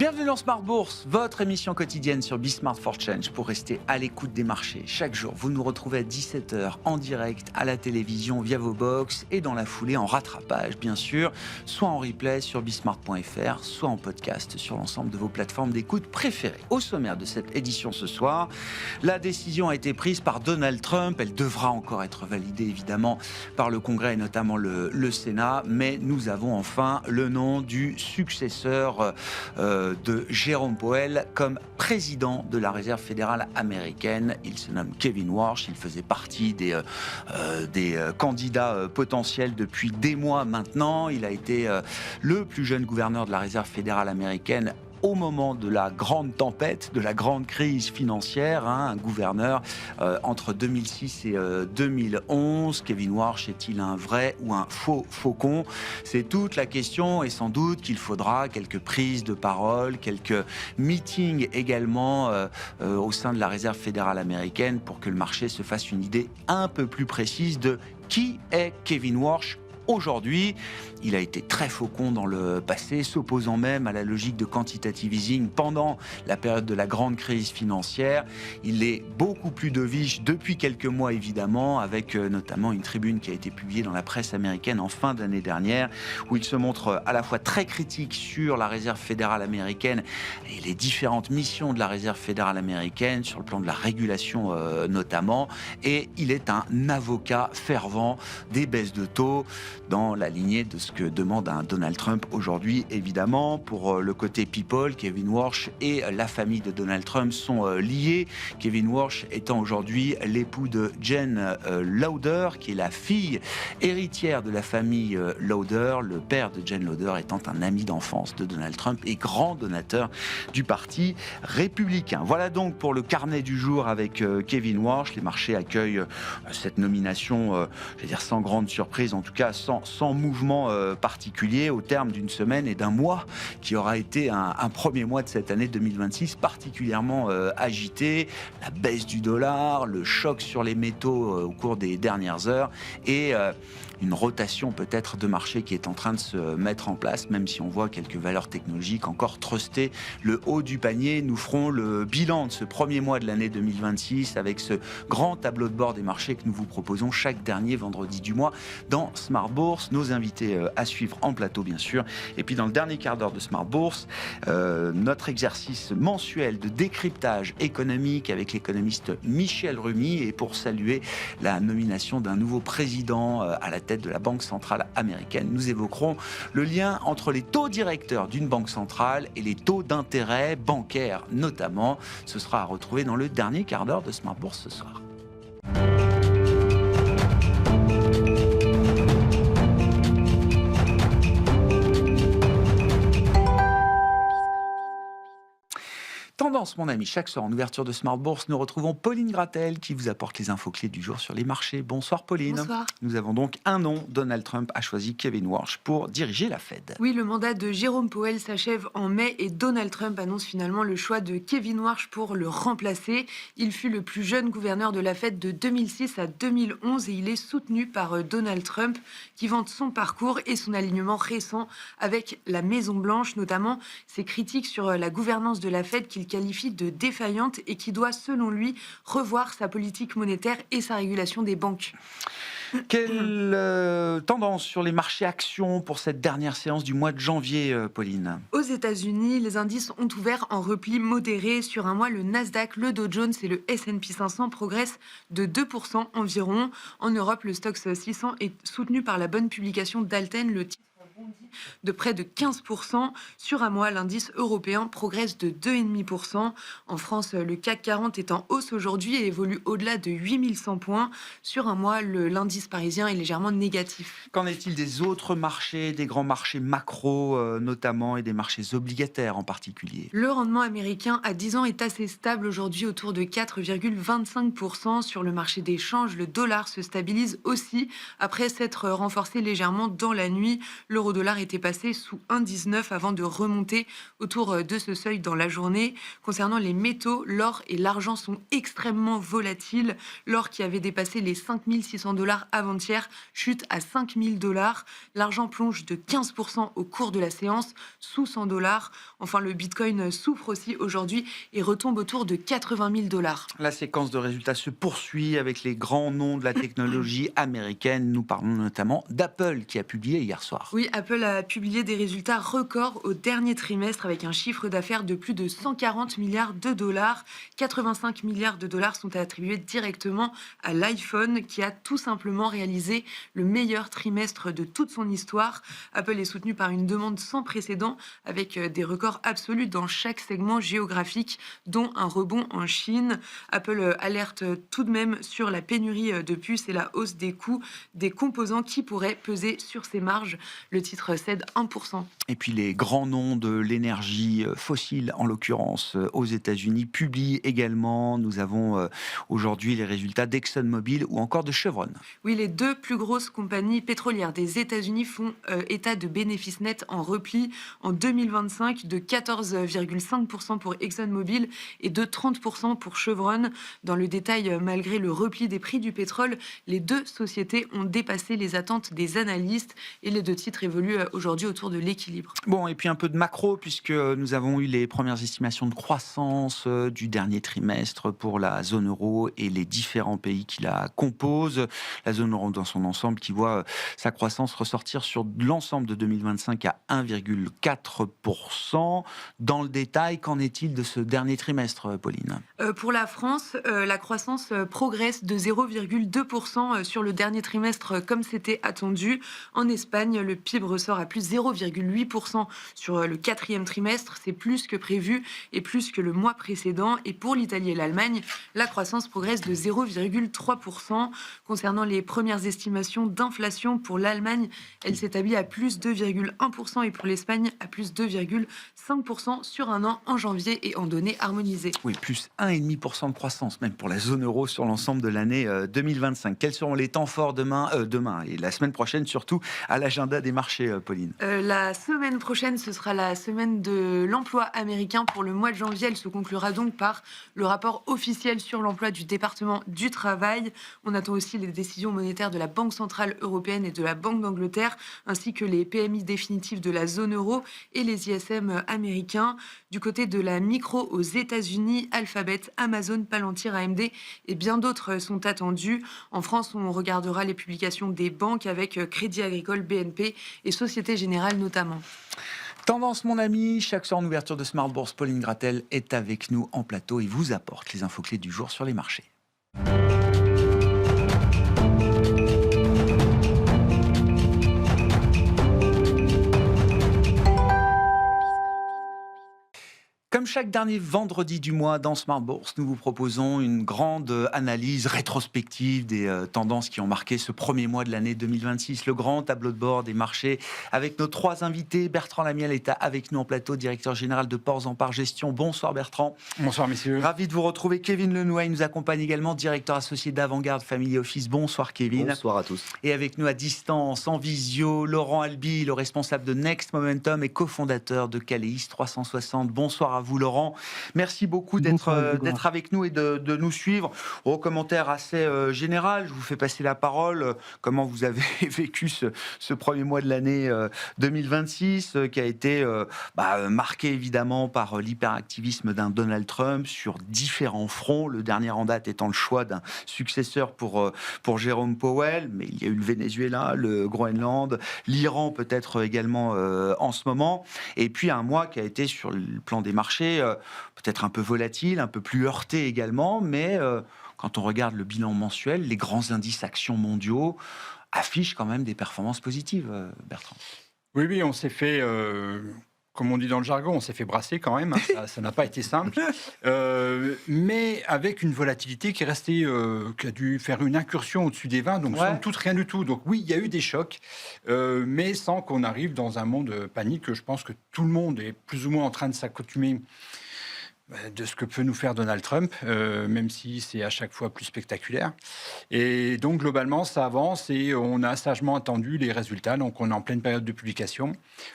Bienvenue dans Smart Bourse, votre émission quotidienne sur Bismart for Change pour rester à l'écoute des marchés. Chaque jour, vous nous retrouvez à 17h en direct à la télévision via vos box et dans la foulée en rattrapage, bien sûr, soit en replay sur bismart.fr, soit en podcast sur l'ensemble de vos plateformes d'écoute préférées. Au sommaire de cette édition ce soir, la décision a été prise par Donald Trump. Elle devra encore être validée évidemment par le Congrès et notamment le Sénat, mais nous avons enfin le nom du successeur de Jérôme Powell comme président de la Réserve fédérale américaine. Il se nomme Kevin Warsh. Il faisait partie des candidats potentiels depuis des mois maintenant. Il a été le plus jeune gouverneur de la Réserve fédérale américaine au moment de la grande tempête, de la grande crise financière, un gouverneur entre 2006 et 2011. Kevin Warsh est-il un vrai ou un faux faucon? C'est toute la question et sans doute qu'il faudra quelques prises de parole, quelques meetings également au sein de la Réserve fédérale américaine pour que le marché se fasse une idée un peu plus précise de qui est Kevin Warsh. Aujourd'hui, il a été très faucon dans le passé, s'opposant même à la logique de quantitative easing pendant la période de la grande crise financière. Il est beaucoup plus dovish depuis quelques mois, évidemment, avec notamment une tribune qui a été publiée dans la presse américaine en fin d'année dernière, où il se montre à la fois très critique sur la Réserve fédérale américaine et les différentes missions de la Réserve fédérale américaine, sur le plan de la régulation notamment, et il est un avocat fervent des baisses de taux, dans la lignée de ce que demande un Donald Trump aujourd'hui, évidemment. Pour le côté people, Kevin Warsh et la famille de Donald Trump sont liés. Kevin Warsh étant aujourd'hui l'époux de Jen Lauder, qui est la fille héritière de la famille Lauder, le père de Jen Lauder étant un ami d'enfance de Donald Trump et grand donateur du parti républicain. Voilà donc pour le carnet du jour avec Kevin Warsh. Les marchés accueillent cette nomination, je vais dire sans grande surprise, en tout cas sans mouvement particulier, au terme d'une semaine et d'un mois qui aura été un premier mois de cette année 2026 particulièrement agité. La baisse du dollar, le choc sur les métaux au cours des dernières heures et une rotation peut-être de marché qui est en train de se mettre en place, même si on voit quelques valeurs technologiques encore truster le haut du panier. Nous ferons le bilan de ce premier mois de l'année 2026 avec ce grand tableau de bord des marchés que nous vous proposons chaque dernier vendredi du mois dans Smart Bourse. Nos invités à suivre en plateau, bien sûr. Et puis dans le dernier quart d'heure de Smart Bourse, notre exercice mensuel de décryptage économique avec l'économiste Michel Rumi, et pour saluer la nomination d'un nouveau président à la tête de la Banque centrale américaine, nous évoquerons le lien entre les taux directeurs d'une banque centrale et les taux d'intérêt bancaires notamment. Ce sera à retrouver dans le dernier quart d'heure de Smart Bourse ce soir. Tendance, mon ami, chaque soir en ouverture de Smart Bourse, nous retrouvons Pauline Gratel qui vous apporte les infos clés du jour sur les marchés. Bonsoir Pauline. Bonsoir. Nous avons donc un nom, Donald Trump a choisi Kevin Warsh pour diriger la Fed. Oui, le mandat de Jérôme Powell s'achève en mai et Donald Trump annonce finalement le choix de Kevin Warsh pour le remplacer. Il fut le plus jeune gouverneur de la Fed de 2006 à 2011 et il est soutenu par Donald Trump qui vante son parcours et son alignement récent avec la Maison-Blanche, notamment ses critiques sur la gouvernance de la Fed qu'il qualifie de défaillante et qui doit, selon lui, revoir sa politique monétaire et sa régulation des banques. Quelle tendance sur les marchés actions pour cette dernière séance du mois de janvier, Pauline? Aux États-Unis, les indices ont ouvert en repli modéré. Sur un mois, le Nasdaq, le Dow Jones et le S&P 500 progressent de 2% environ. En Europe, le Stoxx 600 est soutenu par la bonne publication d'Alten. Le titre bondit de près de 15%. Sur un mois, l'indice européen progresse de 2,5%. En France, le CAC 40 est en hausse aujourd'hui et évolue au-delà de 8100 points. Sur un mois, l'indice parisien est légèrement négatif. Qu'en est-il des autres marchés, des grands marchés macro notamment et des marchés obligataires en particulier? Le rendement américain à 10 ans est assez stable aujourd'hui, autour de 4,25%. Sur le marché des changes, le dollar se stabilise aussi après s'être renforcé légèrement dans la nuit. L'euro l'euro-dollar était passé sous 1,19 avant de remonter autour de ce seuil dans la journée. Concernant les métaux, l'or et l'argent sont extrêmement volatiles. L'or qui avait dépassé les 5 600 $ avant-hier chute à 5 000 $. L'argent plonge de 15% au cours de la séance, sous 100 $. Enfin, le Bitcoin souffre aussi aujourd'hui et retombe autour de 80 000 $. La séquence de résultats se poursuit avec les grands noms de la technologie américaine. Nous parlons notamment d'Apple qui a publié hier soir. Oui, Apple a publié des résultats records au dernier trimestre avec un chiffre d'affaires de plus de 140 milliards de dollars. 85 milliards de dollars sont attribués directement à l'iPhone qui a tout simplement réalisé le meilleur trimestre de toute son histoire. Apple est soutenu par une demande sans précédent avec des records absolus dans chaque segment géographique, dont un rebond en Chine. Apple alerte tout de même sur la pénurie de puces et la hausse des coûts des composants qui pourraient peser sur ses marges. Le titre cède 1%. Et puis les grands noms de l'énergie fossile, en l'occurrence aux États-Unis, publient également. Nous avons aujourd'hui les résultats d'ExxonMobil ou encore de Chevron. Oui, les deux plus grosses compagnies pétrolières des États-Unis font état de bénéfices nets en repli en 2025 de 14,5% pour ExxonMobil et de 30% pour Chevron. Dans le détail, malgré le repli des prix du pétrole, les deux sociétés ont dépassé les attentes des analystes et les deux titres évoluent aujourd'hui autour de l'équilibre. Bon, et puis un peu de macro, puisque nous avons eu les premières estimations de croissance du dernier trimestre pour la zone euro et les différents pays qui la composent. La zone euro dans son ensemble qui voit sa croissance ressortir sur l'ensemble de 2025 à 1,4%. Dans le détail, qu'en est-il de ce dernier trimestre, Pauline ? Pour la France, la croissance progresse de 0,2% sur le dernier trimestre comme c'était attendu. En Espagne, le PIB ressort à plus 0,8% sur le quatrième trimestre. C'est plus que prévu et plus que le mois précédent. Et pour l'Italie et l'Allemagne, la croissance progresse de 0,3%. Concernant les premières estimations d'inflation pour l'Allemagne, elle s'établit à plus 2,1% et pour l'Espagne à plus 2,5% sur un an en janvier et en données harmonisées. Oui, plus 1,5% de croissance, même pour la zone euro sur l'ensemble de l'année 2025. Quels seront les temps forts demain et la semaine prochaine, surtout à l'agenda des marchés, Pauline ? La semaine prochaine, ce sera la semaine de l'emploi américain pour le mois de janvier. Elle se conclura donc par le rapport officiel sur l'emploi du département du travail. On attend aussi les décisions monétaires de la Banque centrale européenne et de la Banque d'Angleterre, ainsi que les PMI définitifs de la zone euro et les ISM américains. Du côté de la micro aux États-Unis, Alphabet, Amazon, Palantir, AMD et bien d'autres sont attendus. En France, on regardera les publications des banques avec Crédit Agricole, BNP et Société Générale notamment. Tendance, mon ami, chaque soir en ouverture de Smart Bourse, Pauline Gratel est avec nous en plateau et vous apporte les infos clés du jour sur les marchés. Comme chaque dernier vendredi du mois dans Smart Bourse, nous vous proposons une grande analyse rétrospective des tendances qui ont marqué ce premier mois de l'année 2026. Le grand tableau de bord des marchés avec nos trois invités. Bertrand Lamiel est avec nous en plateau, directeur général de Ports en Part Gestion. Bonsoir Bertrand. Bonsoir messieurs. Ravi de vous retrouver. Kevin Lenouaille nous accompagne également, directeur associé d'Avantgarde Family Office. Bonsoir Kevin. Bonsoir à tous. Et avec nous à distance, en visio, Laurent Albi, le responsable de Next Momentum et cofondateur de Caleis 360. Bonsoir à vous Laurent. Merci beaucoup d'être avec nous et de nous suivre. Au commentaire assez général, je vous fais passer la parole. Comment vous avez vécu ce premier mois de l'année 2026 qui a été marqué évidemment par l'hyperactivisme d'un Donald Trump sur différents fronts. Le dernier en date étant le choix d'un successeur pour Jérôme Powell. Mais il y a eu le Venezuela, le Groenland, l'Iran peut-être également en ce moment. Et puis un mois qui a été sur le plan des marchés peut-être un peu volatile, un peu plus heurté également, mais quand on regarde le bilan mensuel, les grands indices actions mondiaux affichent quand même des performances positives, Bertrand. Oui, on s'est fait, comme on dit dans le jargon, on s'est fait brasser quand même, hein. Ça n'a pas été simple, mais avec une volatilité qui est restée, qui a dû faire une incursion au-dessus des 20, donc sans tout, rien du tout. Donc oui, il y a eu des chocs, mais sans qu'on arrive dans un monde panique. Je pense que tout le monde est plus ou moins en train de s'accoutumer de ce que peut nous faire Donald Trump, même si c'est à chaque fois plus spectaculaire. Et donc, globalement, ça avance et on a sagement attendu les résultats. Donc, on est en pleine période de publication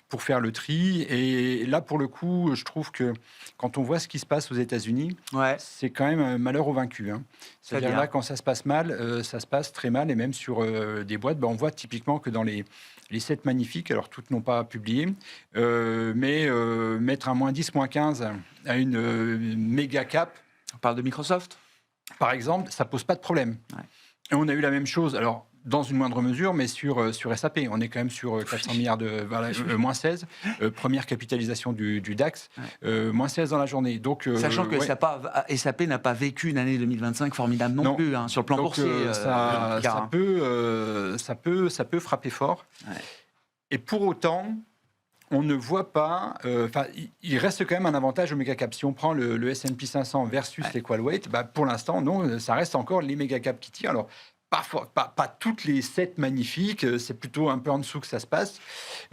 pour faire le tri. Et là, pour le coup, je trouve que quand on voit ce qui se passe aux États-Unis, c'est quand même un malheur aux vaincus. Hein. C'est-à-dire là, quand ça se passe mal, ça se passe très mal. Et même sur des boîtes, on voit typiquement que dans les 7 magnifiques, alors toutes n'ont pas publié, mais mettre un moins 10, moins 15 à une méga cap. On parle de Microsoft ? Par exemple, ça ne pose pas de problème. Ouais. Et on a eu la même chose, alors dans une moindre mesure, mais sur SAP. On est quand même sur 400 milliards de... moins 16, première capitalisation du DAX, moins 16 dans la journée. Donc, sachant que SAP n'a pas vécu une année 2025 formidable non plus, hein, sur le plan boursier. Ça peut frapper fort. Ouais. Et pour autant... on ne voit pas... il reste quand même un avantage au méga-cap. Si on prend le S&P 500 versus les Qualweight, pour l'instant, non, ça reste encore les méga-caps qui tirent. Alors, pas toutes les 7 magnifiques, c'est plutôt un peu en dessous que ça se passe.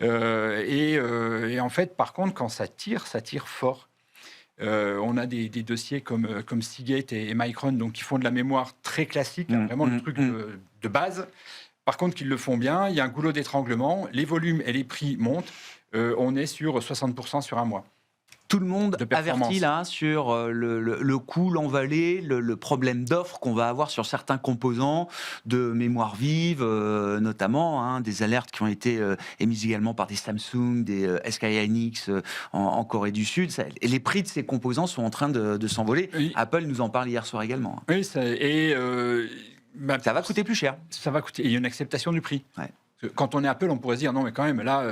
Et en fait, par contre, quand ça tire fort. On a des dossiers comme Seagate et Micron, donc qui font de la mémoire très classique, vraiment le truc de base. Par contre, qu'ils le font bien, il y a un goulot d'étranglement, les volumes et les prix montent. On est sur 60% sur un mois. Tout le monde avertit là sur le coût, l'envolée, le problème d'offres qu'on va avoir sur certains composants de mémoire vive, notamment, hein, des alertes qui ont été émises également par des Samsung, des SK hynix en Corée du Sud. Et les prix de ces composants sont en train de s'envoler. Oui. Apple nous en parle hier soir également. Oui, ça va coûter plus cher. Ça va coûter. Il y a une acceptation du prix. Ouais. Quand on est Apple, on pourrait se dire non, mais quand même, là,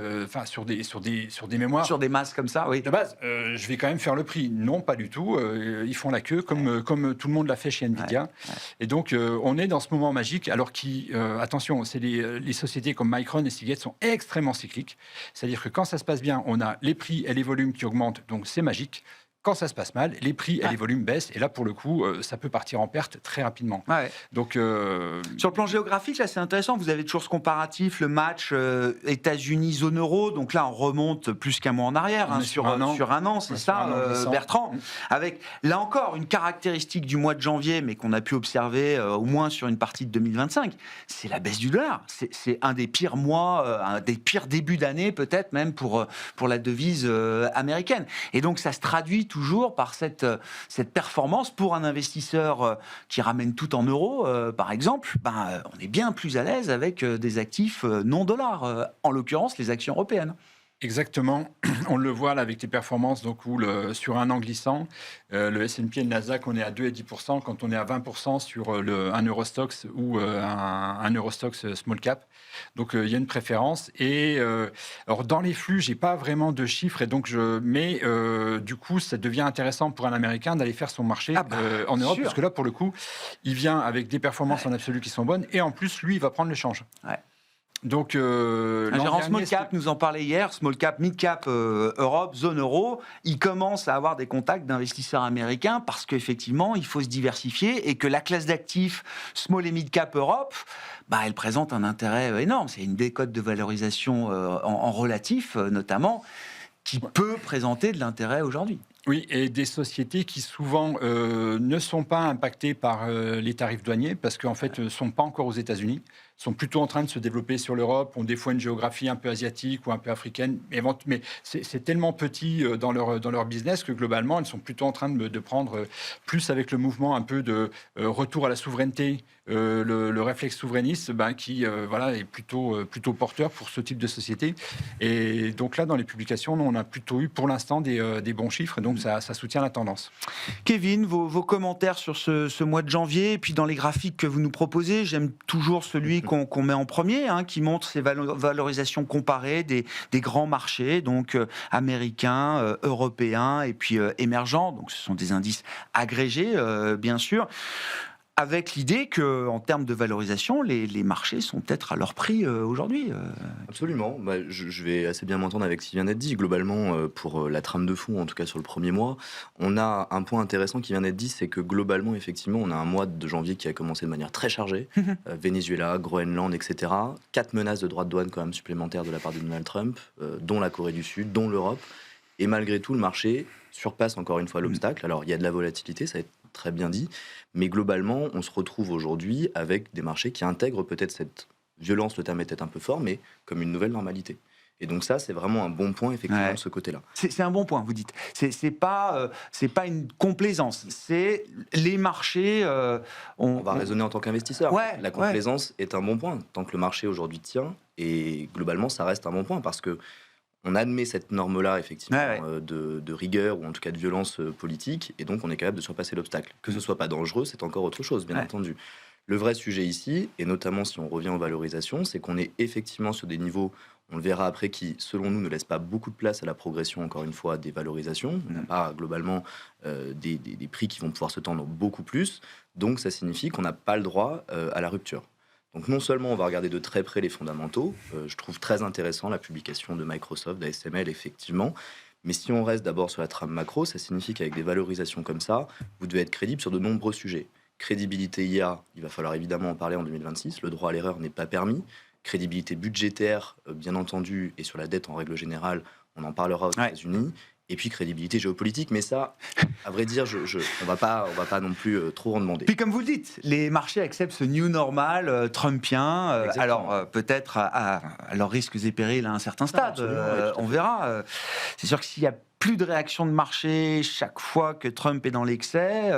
sur des mémoires. Sur des masses comme ça, oui. De base, je vais quand même faire le prix. Non, pas du tout. Ils font la queue, comme tout le monde l'a fait chez Nvidia. Ouais. Et donc, on est dans ce moment magique, alors attention, c'est les sociétés comme Micron et Seagate sont extrêmement cycliques. C'est-à-dire que quand ça se passe bien, on a les prix et les volumes qui augmentent, donc c'est magique. Quand ça se passe mal, les prix et les volumes baissent. Et là, pour le coup, ça peut partir en perte très rapidement. Ouais. Donc, sur le plan géographique, là, c'est intéressant. Vous avez toujours ce comparatif, le match États-Unis, zone euro. Donc là, on remonte plus qu'un mois en arrière, sur un an, c'est ça, Bertrand. Avec, là encore, une caractéristique du mois de janvier, mais qu'on a pu observer au moins sur une partie de 2025, c'est la baisse du dollar. C'est un des pires mois, un des pires débuts d'année, peut-être même pour la devise américaine. Et donc, ça se traduit toujours par cette performance pour un investisseur qui ramène tout en euros, par exemple, on est bien plus à l'aise avec des actifs non dollars, en l'occurrence les actions européennes. Exactement, on le voit là avec les performances, donc où sur un an glissant, le S&P et le Nasdaq, on est à 2 et 10%, quand on est à 20% sur un Eurostoxx ou un Eurostoxx small cap. Donc il y a une préférence. Et alors dans les flux, j'ai pas vraiment de chiffres, et donc mais du coup, ça devient intéressant pour un Américain d'aller faire son marché en Europe, parce que là, pour le coup, il vient avec des performances en absolu qui sont bonnes, et en plus, lui, il va prendre le change. Ouais. Donc, un gérant small cap nous en parlait hier, small cap, mid cap Europe, zone euro, il commence à avoir des contacts d'investisseurs américains parce qu'effectivement, il faut se diversifier et que la classe d'actifs small et mid cap Europe, elle présente un intérêt énorme. C'est une décote de valorisation en relatif, notamment, qui peut présenter de l'intérêt aujourd'hui. Oui, et des sociétés qui souvent ne sont pas impactées par les tarifs douaniers parce qu'en fait ne sont pas encore aux États-Unis, sont plutôt en train de se développer sur l'Europe, ont des fois une géographie un peu asiatique ou un peu africaine, mais c'est tellement petit dans leur business que globalement, elles sont plutôt en train de prendre plus avec le mouvement un peu de retour à la souveraineté, le réflexe souverainiste qui est plutôt porteur pour ce type de société. Et donc là, dans les publications, on a plutôt eu pour l'instant des bons chiffres, donc ça soutient la tendance. Kevin, vos commentaires sur ce mois de janvier, et puis dans les graphiques que vous nous proposez, j'aime toujours celui qu'on met en premier, qui montre ces valorisations comparées des grands marchés, donc américains, européens et puis émergents. Donc ce sont des indices agrégés, bien sûr, avec l'idée qu'en termes de valorisation, les marchés sont peut-être à leur prix aujourd'hui. Absolument. Je vais assez bien m'entendre avec ce qui vient d'être dit. Globalement, pour la trame de fond, en tout cas sur le premier mois, on a un point intéressant qui vient d'être dit, c'est que globalement, effectivement, on a un mois de janvier qui a commencé de manière très chargée. Venezuela, Groenland, etc. 4 menaces de droits de douane quand même supplémentaires de la part de Donald Trump, dont la Corée du Sud, dont l'Europe. Et malgré tout, le marché surpasse encore une fois l'obstacle. Alors, il y a de la volatilité, ça a été très bien dit, mais globalement, on se retrouve aujourd'hui avec des marchés qui intègrent peut-être cette violence, le terme est peut-être un peu fort, mais comme une nouvelle normalité. Et donc ça, c'est vraiment un bon point, effectivement, de ce côté-là. C'est un bon point, vous dites. C'est pas une complaisance. C'est les marchés... On va raisonner en tant qu'investisseur. Ouais, La complaisance est un bon point, tant que le marché aujourd'hui tient, et globalement, ça reste un bon point, parce que on admet cette norme-là, effectivement, de rigueur, ou en tout cas de violence politique, et donc on est capable de surpasser l'obstacle. Que ce soit pas dangereux, c'est encore autre chose, bien entendu. Le vrai sujet ici, et notamment si on revient aux valorisations, c'est qu'on est effectivement sur des niveaux, on le verra après, qui, selon nous, ne laissent pas beaucoup de place à la progression, encore une fois, des valorisations. On n'a pas, globalement, des prix qui vont pouvoir se tendre beaucoup plus. Donc, ça signifie qu'on n'a pas le droit à la rupture. Donc, non seulement on va regarder de très près les fondamentaux, je trouve très intéressant la publication de Microsoft, d'ASML, effectivement. Mais si on reste d'abord sur la trame macro, ça signifie qu'avec des valorisations comme ça, vous devez être crédible sur de nombreux sujets. Crédibilité IA, il va falloir évidemment en parler en 2026. Le droit à l'erreur n'est pas permis. Crédibilité budgétaire, bien entendu, et sur la dette en règle générale, on en parlera aux États-Unis. Et puis crédibilité géopolitique, mais ça, à vrai dire, on va pas non plus trop en demander. Puis comme vous le dites, les marchés acceptent ce new normal trumpien. Alors peut-être à leurs risques et périls à un certain stade. On verra. C'est sûr que s'il y a plus de réaction de marché chaque fois que Trump est dans l'excès,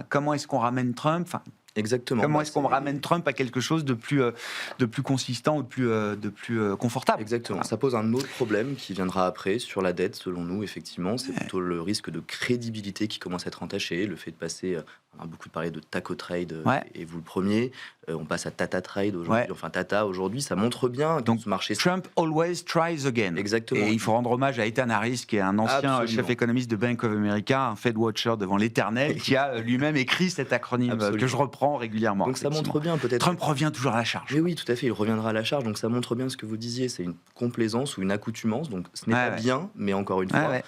comment est-ce qu'on ramène Trump ? Exactement. Comment est-ce qu'on ramène Trump à quelque chose de plus consistant ou de plus confortable ? Exactement. Voilà. Ça pose un autre problème qui viendra après sur la dette, selon nous, effectivement. C'est plutôt le risque de crédibilité qui commence à être entaché. Le fait de passer, on a beaucoup parlé de Taco Trade, et vous le premier. On passe à Tata Trade aujourd'hui. Enfin, Tata, aujourd'hui, ça montre bien que ce marché... Trump always tries again. Exactement. Et il faut rendre hommage à Ethan Harris, qui est un ancien chef économiste de Bank of America, un Fed Watcher devant l'éternel, qui a lui-même écrit cet acronyme que je reprends régulièrement. Donc ça montre bien peut-être... Trump revient toujours à la charge. Mais oui, tout à fait, il reviendra à la charge. Donc ça montre bien ce que vous disiez, c'est une complaisance ou une accoutumance. Donc ce n'est pas bien, mais encore une fois...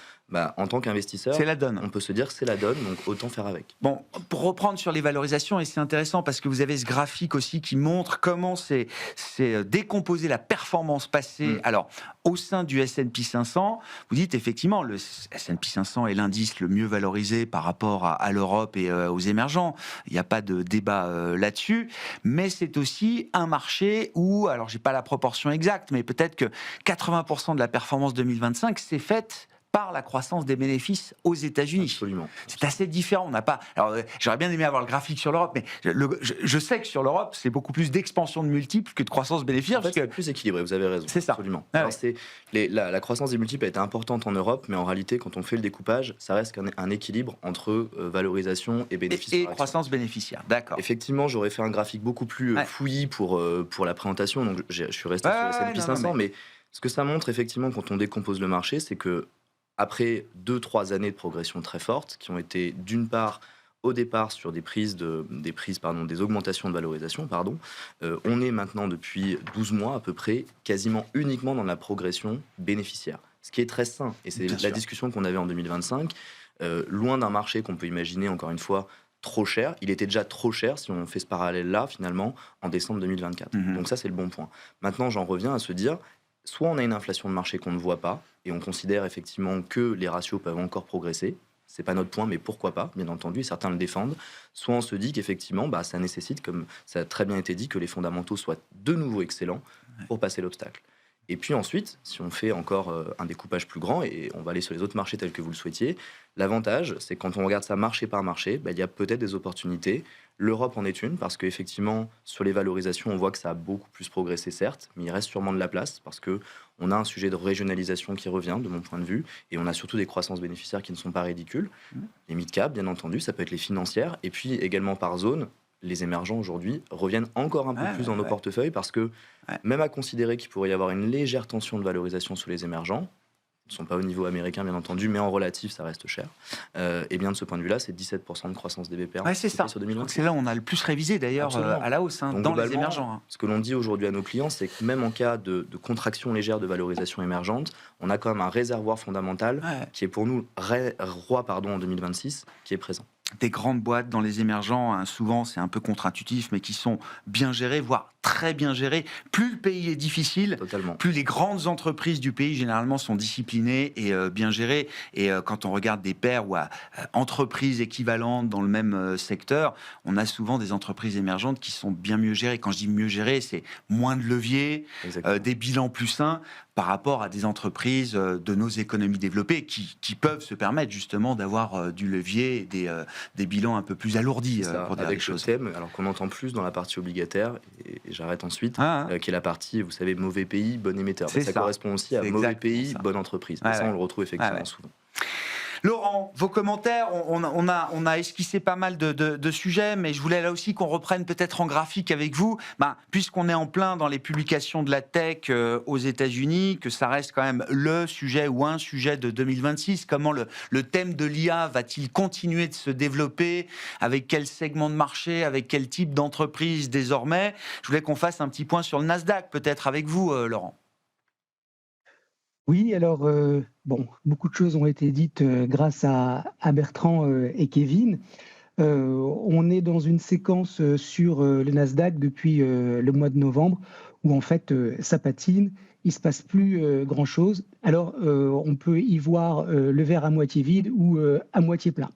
en tant qu'investisseur, c'est la donne. On peut se dire que c'est la donne, donc autant faire avec. Bon, pour reprendre sur les valorisations, et c'est intéressant parce que vous avez ce graphique aussi qui montre comment c'est décomposé la performance passée. Alors, au sein du S&P 500, vous dites effectivement, le S&P 500 est l'indice le mieux valorisé par rapport à l'Europe et aux émergents. Il n'y a pas de débat là-dessus, mais c'est aussi un marché où, alors j'ai pas la proportion exacte, mais peut-être que 80% de la performance 2025 s'est faite par la croissance des bénéfices aux États-Unis. Absolument. C'est assez différent. On n'a pas. Alors, j'aurais bien aimé avoir le graphique sur l'Europe, mais je sais que sur l'Europe, c'est beaucoup plus d'expansion de multiples que de croissance bénéfice. En fait, c'est plus équilibré. Vous avez raison. C'est ça. Absolument. Alors, la croissance des multiples a été importante en Europe, mais en réalité, quand on fait le découpage, ça reste un équilibre entre valorisation et bénéfices. Et croissance bénéficiaire. D'accord. Effectivement, j'aurais fait un graphique beaucoup plus fouillis pour la présentation. Donc, je suis resté sur le S&P 500, mais ce que ça montre effectivement quand on décompose le marché, c'est que après 2-3 années de progression très forte, qui ont été d'une part au départ sur des augmentations de valorisation, on est maintenant depuis 12 mois à peu près quasiment uniquement dans la progression bénéficiaire, ce qui est très sain. Et c'est la discussion qu'on avait en 2025, loin d'un marché qu'on peut imaginer encore une fois trop cher. Il était déjà trop cher si on fait ce parallèle-là finalement en décembre 2024. Donc ça c'est le bon point. Maintenant j'en reviens à se dire, soit on a une inflation de marché qu'on ne voit pas, et on considère effectivement que les ratios peuvent encore progresser. C'est pas notre point, mais pourquoi pas, bien entendu, et certains le défendent. Soit on se dit qu'effectivement, ça nécessite, comme ça a très bien été dit, que les fondamentaux soient de nouveau excellents pour passer l'obstacle. Et puis ensuite, si on fait encore un découpage plus grand, et on va aller sur les autres marchés tels que vous le souhaitiez, l'avantage, c'est que quand on regarde ça marché par marché, il y a peut-être des opportunités. L'Europe en est une, parce qu'effectivement, sur les valorisations, on voit que ça a beaucoup plus progressé, certes, mais il reste sûrement de la place, parce qu'on a un sujet de régionalisation qui revient, de mon point de vue, et on a surtout des croissances bénéficiaires qui ne sont pas ridicules. Les mid-cap, bien entendu, ça peut être les financières, et puis également par zone, les émergents aujourd'hui reviennent encore un peu plus dans nos portefeuilles, parce que même à considérer qu'il pourrait y avoir une légère tension de valorisation sur les émergents, ne sont pas au niveau américain, bien entendu, mais en relatif, ça reste cher. Et bien, de ce point de vue-là, c'est 17% de croissance des BPR. C'est ça. Sur 2020. C'est là où on a le plus révisé, d'ailleurs, à la hausse, dans les émergents. Ce que l'on dit aujourd'hui à nos clients, c'est que même en cas de contraction légère de valorisation émergente, on a quand même un réservoir fondamental qui est pour nous roi en 2026, qui est présent. Des grandes boîtes dans les émergents, souvent c'est un peu contre-intuitif, mais qui sont bien gérées, voire très bien géré. Plus le pays est difficile, Totalement. plus les grandes entreprises du pays, généralement, sont disciplinées et bien gérées. Et quand on regarde des pairs ou entreprises équivalentes dans le même secteur, on a souvent des entreprises émergentes qui sont bien mieux gérées. Quand je dis mieux gérées, c'est moins de leviers, des bilans plus sains par rapport à des entreprises de nos économies développées qui peuvent se permettre justement d'avoir du levier et des bilans un peu plus alourdis pour dire avec des choses. le thème, alors qu'on entend plus dans la partie obligataire, et j'arrête ensuite, qui est la partie, vous savez, mauvais pays, bon émetteur. Ça correspond aussi à mauvais pays, bonne entreprise. Et ça, on le retrouve effectivement souvent. Laurent, vos commentaires, on a esquissé pas mal de sujets, mais je voulais là aussi qu'on reprenne peut-être en graphique avec vous, puisqu'on est en plein dans les publications de la tech aux États-Unis, que ça reste quand même le sujet ou un sujet de 2026. Comment le thème de l'IA va-t-il continuer de se développer? Avec quel segment de marché? Avec quel type d'entreprise désormais? Je voulais qu'on fasse un petit point sur le Nasdaq, peut-être avec vous, Laurent. Oui, alors, beaucoup de choses ont été dites grâce à Bertrand et Kevin. On est dans une séquence sur le Nasdaq depuis le mois de novembre où en fait ça patine, il ne se passe plus grand-chose. Alors, on peut y voir le verre à moitié vide ou à moitié plein.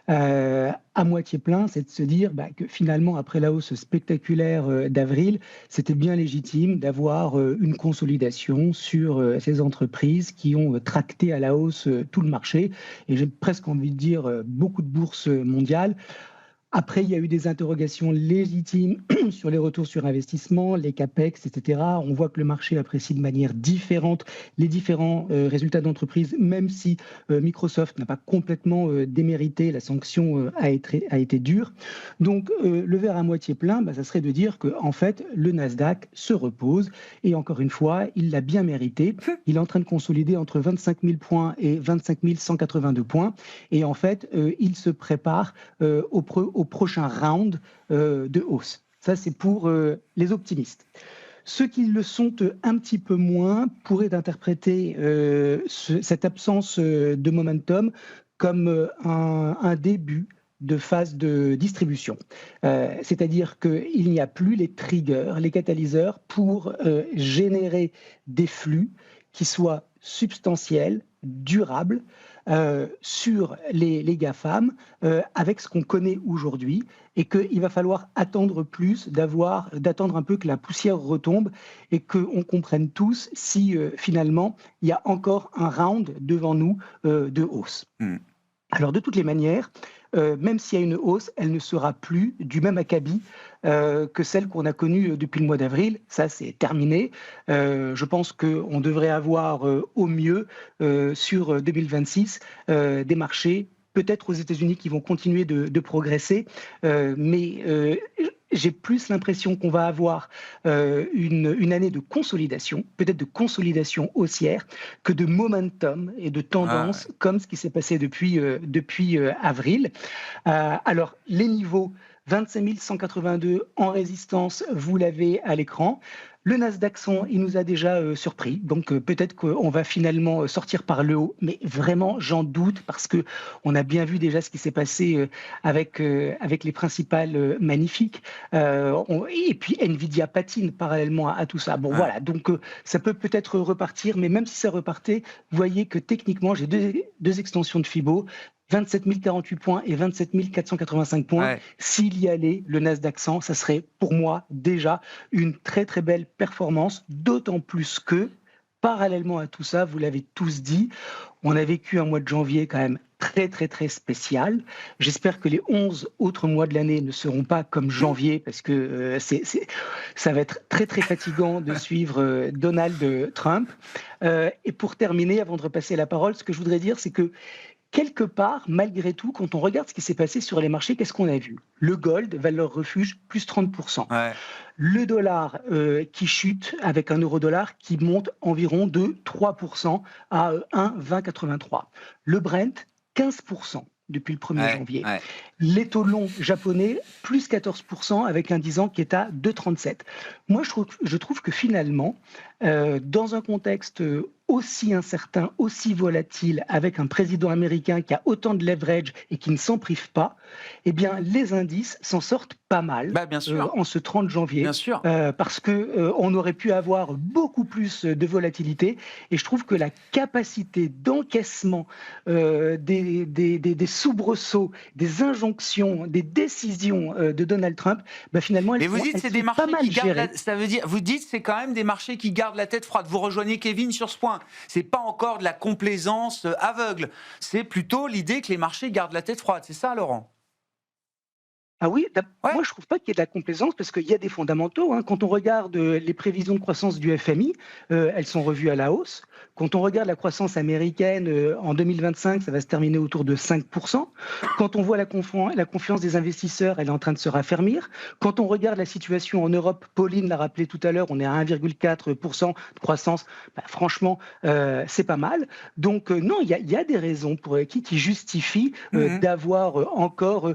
À moitié plein, c'est de se dire que finalement, après la hausse spectaculaire d'avril, c'était bien légitime d'avoir une consolidation sur ces entreprises qui ont tracté à la hausse tout le marché. Et j'ai presque envie de dire beaucoup de bourses mondiales. Après, il y a eu des interrogations légitimes sur les retours sur investissement, les capex, etc. On voit que le marché apprécie de manière différente les différents résultats d'entreprise, même si Microsoft n'a pas complètement démérité, la sanction a été dure. Donc, le verre à moitié plein, ça serait de dire qu'en fait, le Nasdaq se repose. Et encore une fois, il l'a bien mérité. Il est en train de consolider entre 25 000 points et 25 182 points. Et en fait, il se prépare au prochain round de hausse. Ça, c'est pour les optimistes. Ceux qui le sont un petit peu moins pourraient interpréter cette absence de momentum comme un début de phase de distribution. C'est-à-dire qu'il n'y a plus les triggers, les catalyseurs pour générer des flux qui soient substantiels, durables, sur les GAFAM avec ce qu'on connaît aujourd'hui et qu'il va falloir attendre plus, d'attendre un peu que la poussière retombe et qu'on comprenne tous si finalement il y a encore un round devant nous de hausse. Alors de toutes les manières, même s'il y a une hausse, elle ne sera plus du même acabit que celle qu'on a connue depuis le mois d'avril. Ça, c'est terminé. Je pense qu'on devrait avoir au mieux sur 2026 des marchés, peut-être aux États-Unis, qui vont continuer de progresser, mais j'ai plus l'impression qu'on va avoir une année de consolidation, peut-être de consolidation haussière, que de momentum et de tendance, comme ce qui s'est passé depuis avril. Alors, les niveaux 25 182 en résistance, vous l'avez à l'écran. Le Nasdaq 100, il nous a déjà surpris, donc peut-être qu'on va finalement sortir par le haut, mais vraiment j'en doute parce qu'on a bien vu déjà ce qui s'est passé avec les principales magnifiques, et puis Nvidia patine parallèlement à tout ça. Bon voilà, donc ça peut peut-être repartir, mais même si ça repartait, vous voyez que techniquement j'ai deux extensions de Fibo, 27 048 points et 27 485 points. S'il y allait, le Nasdaq 100, ça serait pour moi déjà une très très belle performance, d'autant plus que, parallèlement à tout ça, vous l'avez tous dit, on a vécu un mois de janvier quand même très très très spécial. J'espère que les 11 autres mois de l'année ne seront pas comme janvier, parce que ça va être très très fatigant de suivre Donald Trump. Et pour terminer, avant de repasser la parole, ce que je voudrais dire, c'est que quelque part, malgré tout, quand on regarde ce qui s'est passé sur les marchés, qu'est-ce qu'on a vu? Le gold, valeur refuge, plus 30%. Le dollar qui chute avec un euro-dollar qui monte environ de 3% à 1,2083. Le Brent, 15% depuis le 1er janvier. Les taux longs japonais, plus 14% avec un 10 ans qui est à 2,37. Moi, je trouve que finalement, Dans un contexte aussi incertain, aussi volatile, avec un président américain qui a autant de leverage et qui ne s'en prive pas, eh bien, les indices s'en sortent pas mal Bien sûr, en ce 30 janvier, bien sûr. parce qu'on aurait pu avoir beaucoup plus de volatilité. Et je trouve que la capacité d'encaissement des soubresauts, des injonctions, des décisions de Donald Trump, finalement, Et vous dites elles c'est sont des pas marchés mal qui gardent gérées. ça veut dire, vous dites c'est quand même des marchés qui gardent la tête froide. Vous rejoignez Kevin sur ce point. C'est pas encore de la complaisance aveugle. C'est plutôt l'idée que les marchés gardent la tête froide. C'est ça, Laurent? Ah oui, Ouais. moi je trouve pas qu'il y ait de la complaisance parce qu'il y a des fondamentaux, hein. Quand on regarde les prévisions de croissance du FMI, elles sont revues à la hausse. Quand on regarde la croissance américaine en 2025, ça va se terminer autour de 5%. Quand on voit la confiance des investisseurs, elle est en train de se raffermir. Quand on regarde la situation en Europe, Pauline l'a rappelé tout à l'heure, on est à 1,4% de croissance. Franchement, c'est pas mal. Donc non, il y a des raisons qui justifient d'avoir encore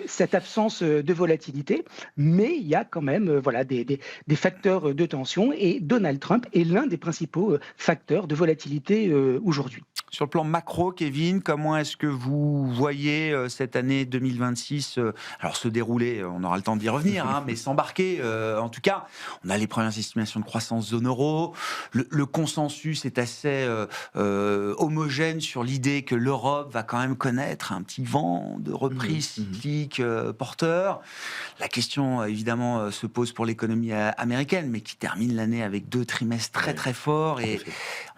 cette absence de volatilité, mais il y a quand même des facteurs de tension et Donald Trump est l'un des principaux facteurs de volatilité aujourd'hui. Sur le plan macro, Kevin, comment est-ce que vous voyez cette année 2026 alors se dérouler? On aura le temps d'y revenir, hein, mais s'embarquer. En tout cas, on a les premières estimations de croissance zone euro. Le consensus est assez homogène sur l'idée que l'Europe va quand même connaître un petit vent de reprise cyclique porteur. La question, évidemment, se pose pour l'économie américaine, mais qui termine l'année avec 2 trimestres très très forts et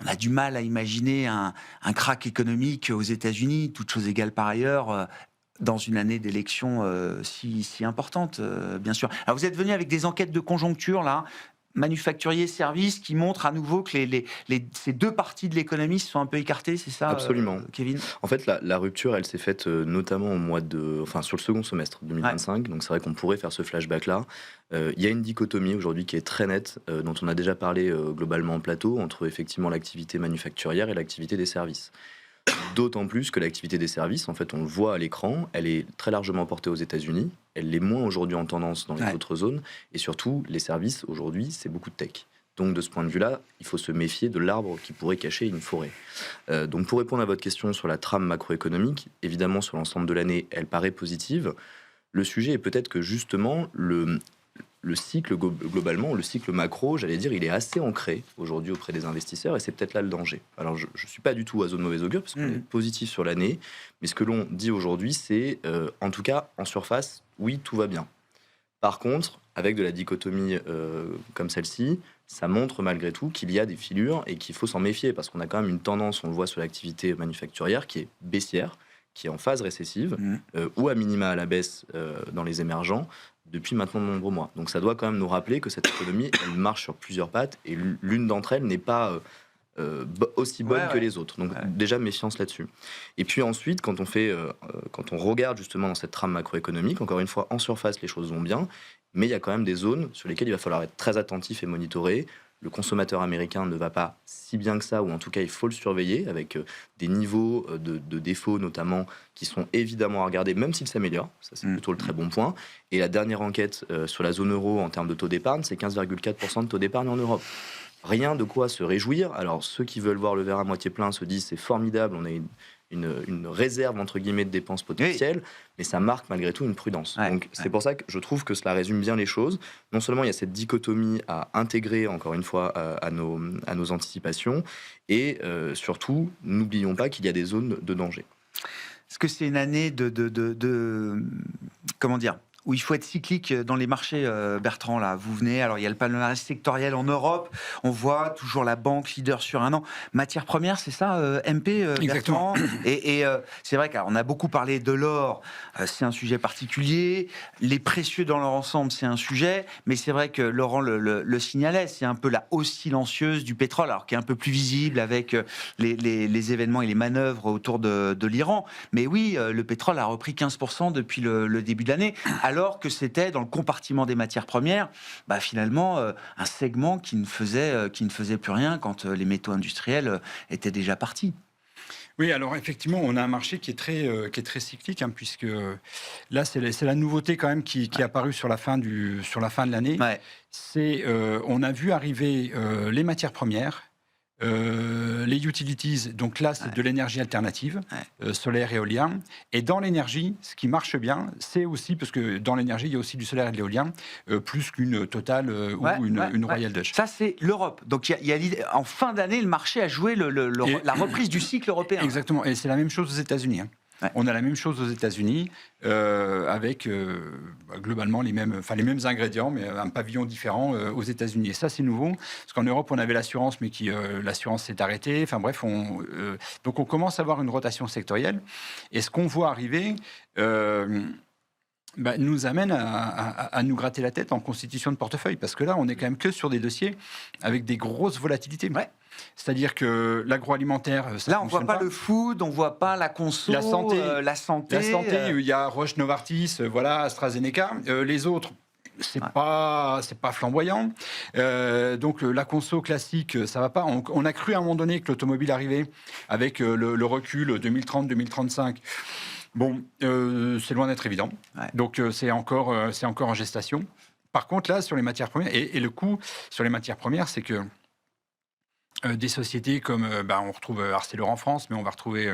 on a du mal à imaginer un krach économique aux États-Unis, toutes choses égales par ailleurs, dans une année d'élection si importante, bien sûr. Alors vous êtes venu avec des enquêtes de conjoncture, là, manufacturiers, services, qui montrent à nouveau que ces deux parties de l'économie se sont un peu écartées, c'est ça, Absolument. Kevin? En fait, la rupture, elle s'est faite notamment sur le second semestre 2025. Ouais. Donc c'est vrai qu'on pourrait faire ce flashback-là. Il y a une dichotomie aujourd'hui qui est très nette, dont on a déjà parlé globalement en plateau, entre effectivement l'activité manufacturière et l'activité des services. D'autant plus que l'activité des services, en fait, on le voit à l'écran, elle est très largement portée aux États-Unis. Elle l'est moins aujourd'hui en tendance dans les autres zones. Et surtout, les services, aujourd'hui, c'est beaucoup de tech. Donc, de ce point de vue-là, il faut se méfier de l'arbre qui pourrait cacher une forêt. Donc, pour répondre à votre question sur la trame macroéconomique, évidemment, sur l'ensemble de l'année, elle paraît positive. Le sujet est peut-être que, justement, le cycle, globalement, le cycle macro, j'allais dire, il est assez ancré aujourd'hui auprès des investisseurs et c'est peut-être là le danger. Alors, je ne suis pas du tout oiseau de mauvais augure parce qu'on est positif sur l'année, mais ce que l'on dit aujourd'hui, c'est, en tout cas, en surface, oui, tout va bien. Par contre, avec de la dichotomie comme celle-ci, ça montre malgré tout qu'il y a des filures et qu'il faut s'en méfier parce qu'on a quand même une tendance, on le voit sur l'activité manufacturière, qui est baissière, qui est en phase récessive, ou à minima à la baisse dans les émergents, depuis maintenant de nombreux mois. Donc ça doit quand même nous rappeler que cette économie, elle marche sur plusieurs pattes, et l'une d'entre elles n'est pas aussi bonne que les autres. Donc déjà, méfiance là-dessus. Et puis ensuite, quand on regarde justement dans cette trame macroéconomique, encore une fois, en surface, les choses vont bien, mais il y a quand même des zones sur lesquelles il va falloir être très attentif et monitorer. Le consommateur américain ne va pas si bien que ça, ou en tout cas il faut le surveiller, avec des niveaux de défauts notamment qui sont évidemment à regarder, même s'ils s'améliorent, ça c'est plutôt le très bon point. Et la dernière enquête sur la zone euro en termes de taux d'épargne, c'est 15,4% de taux d'épargne en Europe. Rien de quoi se réjouir. Alors ceux qui veulent voir le verre à moitié plein se disent c'est formidable, on a une réserve entre guillemets de dépenses potentielles, mais ça marque malgré tout une prudence. Donc c'est pour ça que je trouve que cela résume bien les choses. Non seulement il y a cette dichotomie à intégrer encore une fois à nos anticipations, et surtout n'oublions pas qu'il y a des zones de danger. Est-ce que c'est une année comment dire, où il faut être cyclique dans les marchés, Bertrand, là, vous venez, alors il y a le palmarès sectoriel en Europe, on voit toujours la banque leader sur un an. Matières premières, c'est ça, MP, Exactement. Bertrand? Et c'est vrai qu'on a beaucoup parlé de l'or, c'est un sujet particulier, les précieux dans leur ensemble, c'est un sujet, mais c'est vrai que Laurent le signalait, c'est un peu la hausse silencieuse du pétrole, alors qui est un peu plus visible avec les événements et les manœuvres autour de l'Iran. Mais oui, le pétrole a repris 15% depuis le début de l'année, alors que c'était dans le compartiment des matières premières, finalement, un segment qui ne faisait plus rien quand les métaux industriels étaient déjà partis. Oui, alors effectivement, on a un marché qui est très cyclique, hein, puisque là, c'est la nouveauté quand même qui est apparue sur la fin de l'année. Ouais. On a vu arriver les matières premières, les utilities, donc là, c'est de l'énergie alternative, solaire et éolien. Et dans l'énergie, ce qui marche bien, c'est aussi, parce que dans l'énergie, il y a aussi du solaire et de l'éolien, plus qu'une Total ou une Royal Dutch. Ça, c'est l'Europe. Donc, il y a l'idée, en fin d'année, le marché a joué la reprise du cycle européen. Exactement. Et c'est la même chose aux États-Unis. Hein. Ouais. On a la même chose aux États-Unis, avec globalement les mêmes ingrédients, mais un pavillon différent aux États-Unis. Et ça, c'est nouveau, parce qu'en Europe, on avait l'assurance, mais l'assurance s'est arrêtée. Enfin bref, donc on commence à avoir une rotation sectorielle. Et ce qu'on voit arriver nous amène à nous gratter la tête en constitution de portefeuille, parce que là, on est quand même que sur des dossiers avec des grosses volatilités. Ouais. C'est-à-dire que l'agroalimentaire, ça là, on ne voit pas le food, on ne voit pas la conso, la santé. La santé, il y a Roche, Novartis, AstraZeneca. Les autres, c'est pas flamboyant. Donc la conso classique, ça va pas. On a cru à un moment donné que l'automobile arrivait avec le recul 2030-2035. Bon, c'est loin d'être évident. Ouais. Donc c'est encore en gestation. Par contre, là, sur les matières premières, et le coût sur les matières premières, c'est que des sociétés comme, on retrouve Arcelor en France, mais on va retrouver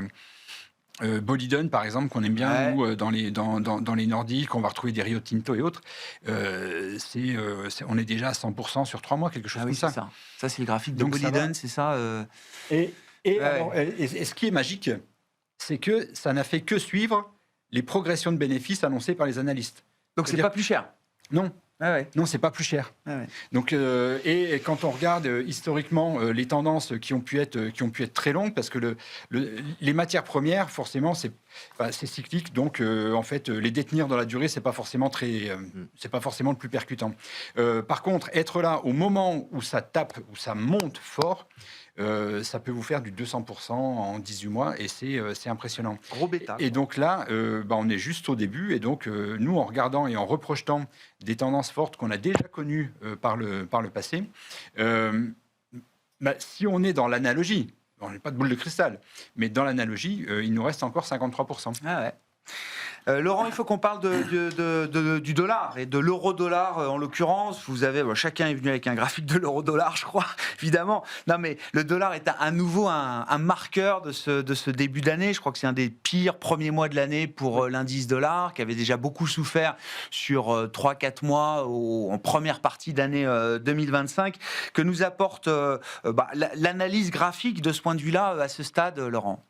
Boliden, par exemple, qu'on aime bien, ou dans les Nordiques, on va retrouver des Rio Tinto et autres. On est déjà à 100% sur 3 mois, quelque chose comme ça. Ça, c'est le graphique de Boliden, c'est ça Et ce qui est magique, c'est que ça n'a fait que suivre les progressions de bénéfices annoncées par les analystes. Donc, c'est pas plus cher? Non. Non, c'est pas plus cher. Donc, et quand on regarde historiquement les tendances qui ont pu être très longues, parce que les matières premières, forcément, c'est cyclique. Donc, en fait, les détenir dans la durée, c'est pas forcément le plus percutant. Par contre, être là au moment où ça tape, où ça monte fort, ça peut vous faire du 200% en 18 mois, et c'est impressionnant. Gros bêta. Et donc là, on est juste au début, et donc nous, en regardant et en reprojetant des tendances fortes qu'on a déjà connues par le passé, si on est dans l'analogie, on n'est pas de boule de cristal, mais dans l'analogie, il nous reste encore 53%. Ah ouais. Laurent, il faut qu'on parle du dollar et de l'euro-dollar en l'occurrence. Vous avez, chacun est venu avec un graphique de l'euro-dollar, je crois, évidemment. Non, mais le dollar est à nouveau un marqueur de ce début d'année. Je crois que c'est un des pires premiers mois de l'année pour l'indice dollar, qui avait déjà beaucoup souffert sur 3-4 mois en première partie d'année 2025. Que nous apporte l'analyse graphique de ce point de vue-là à ce stade, Laurent?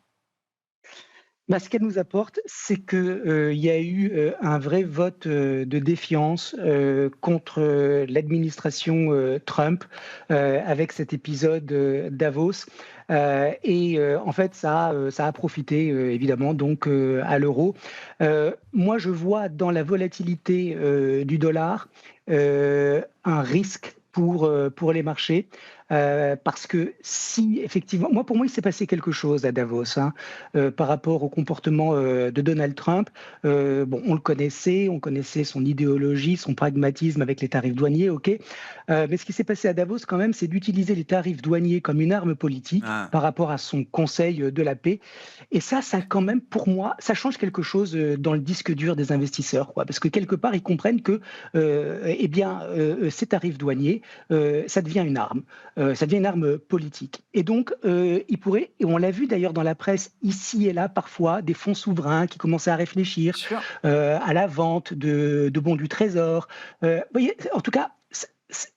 Ce qu'elle nous apporte, c'est qu'il y a eu un vrai vote de défiance contre l'administration Trump avec cet épisode Davos. En fait, ça a profité évidemment donc à l'euro. Moi, je vois dans la volatilité du dollar un risque pour les marchés. Parce que si, effectivement, pour moi, il s'est passé quelque chose à Davos par rapport au comportement de Donald Trump. On le connaissait, on connaissait son idéologie, son pragmatisme avec les tarifs douaniers, mais ce qui s'est passé à Davos, quand même, c'est d'utiliser les tarifs douaniers comme une arme politique par rapport à son conseil de la paix. Et ça, quand même, pour moi, ça change quelque chose dans le disque dur des investisseurs, parce que quelque part, ils comprennent que ces tarifs douaniers, ça devient une arme. Ça devient une arme politique. Et donc, il pourrait, et on l'a vu d'ailleurs dans la presse, ici et là, parfois, des fonds souverains qui commençaient à réfléchir à la vente de bons du Trésor. Vous voyez, en tout cas,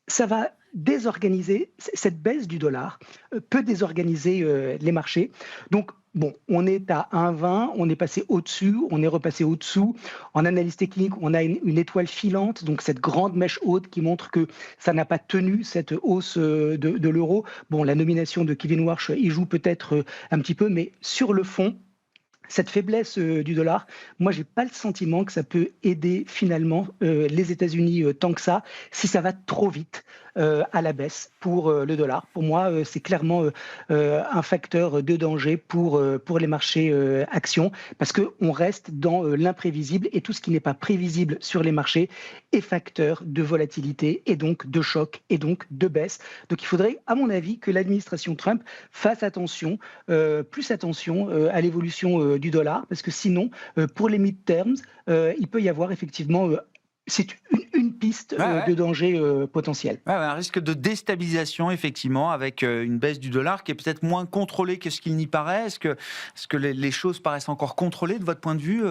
ça va désorganiser, cette baisse du dollar peut désorganiser les marchés. Donc, on est à 1,20, on est passé au-dessus, on est repassé au-dessous. En analyse technique, on a une étoile filante, donc cette grande mèche haute qui montre que ça n'a pas tenu cette hausse de l'euro. La nomination de Kevin Warsh y joue peut-être un petit peu, mais sur le fond, cette faiblesse du dollar, moi, j'ai pas le sentiment que ça peut aider finalement les États-Unis tant que ça, si ça va trop vite à la baisse pour le dollar. Pour moi, c'est clairement un facteur de danger pour les marchés actions, parce qu'on reste dans l'imprévisible, et tout ce qui n'est pas prévisible sur les marchés est facteur de volatilité, et donc de choc, et donc de baisse. Donc il faudrait, à mon avis, que l'administration Trump fasse attention, plus attention à l'évolution du dollar, parce que sinon, pour les mid-terms, il peut y avoir effectivement, c'est une piste de danger potentiel. Ouais, un risque de déstabilisation, effectivement, avec une baisse du dollar qui est peut-être moins contrôlée que ce qu'il n'y paraît. Est-ce que les choses paraissent encore contrôlées de votre point de vue,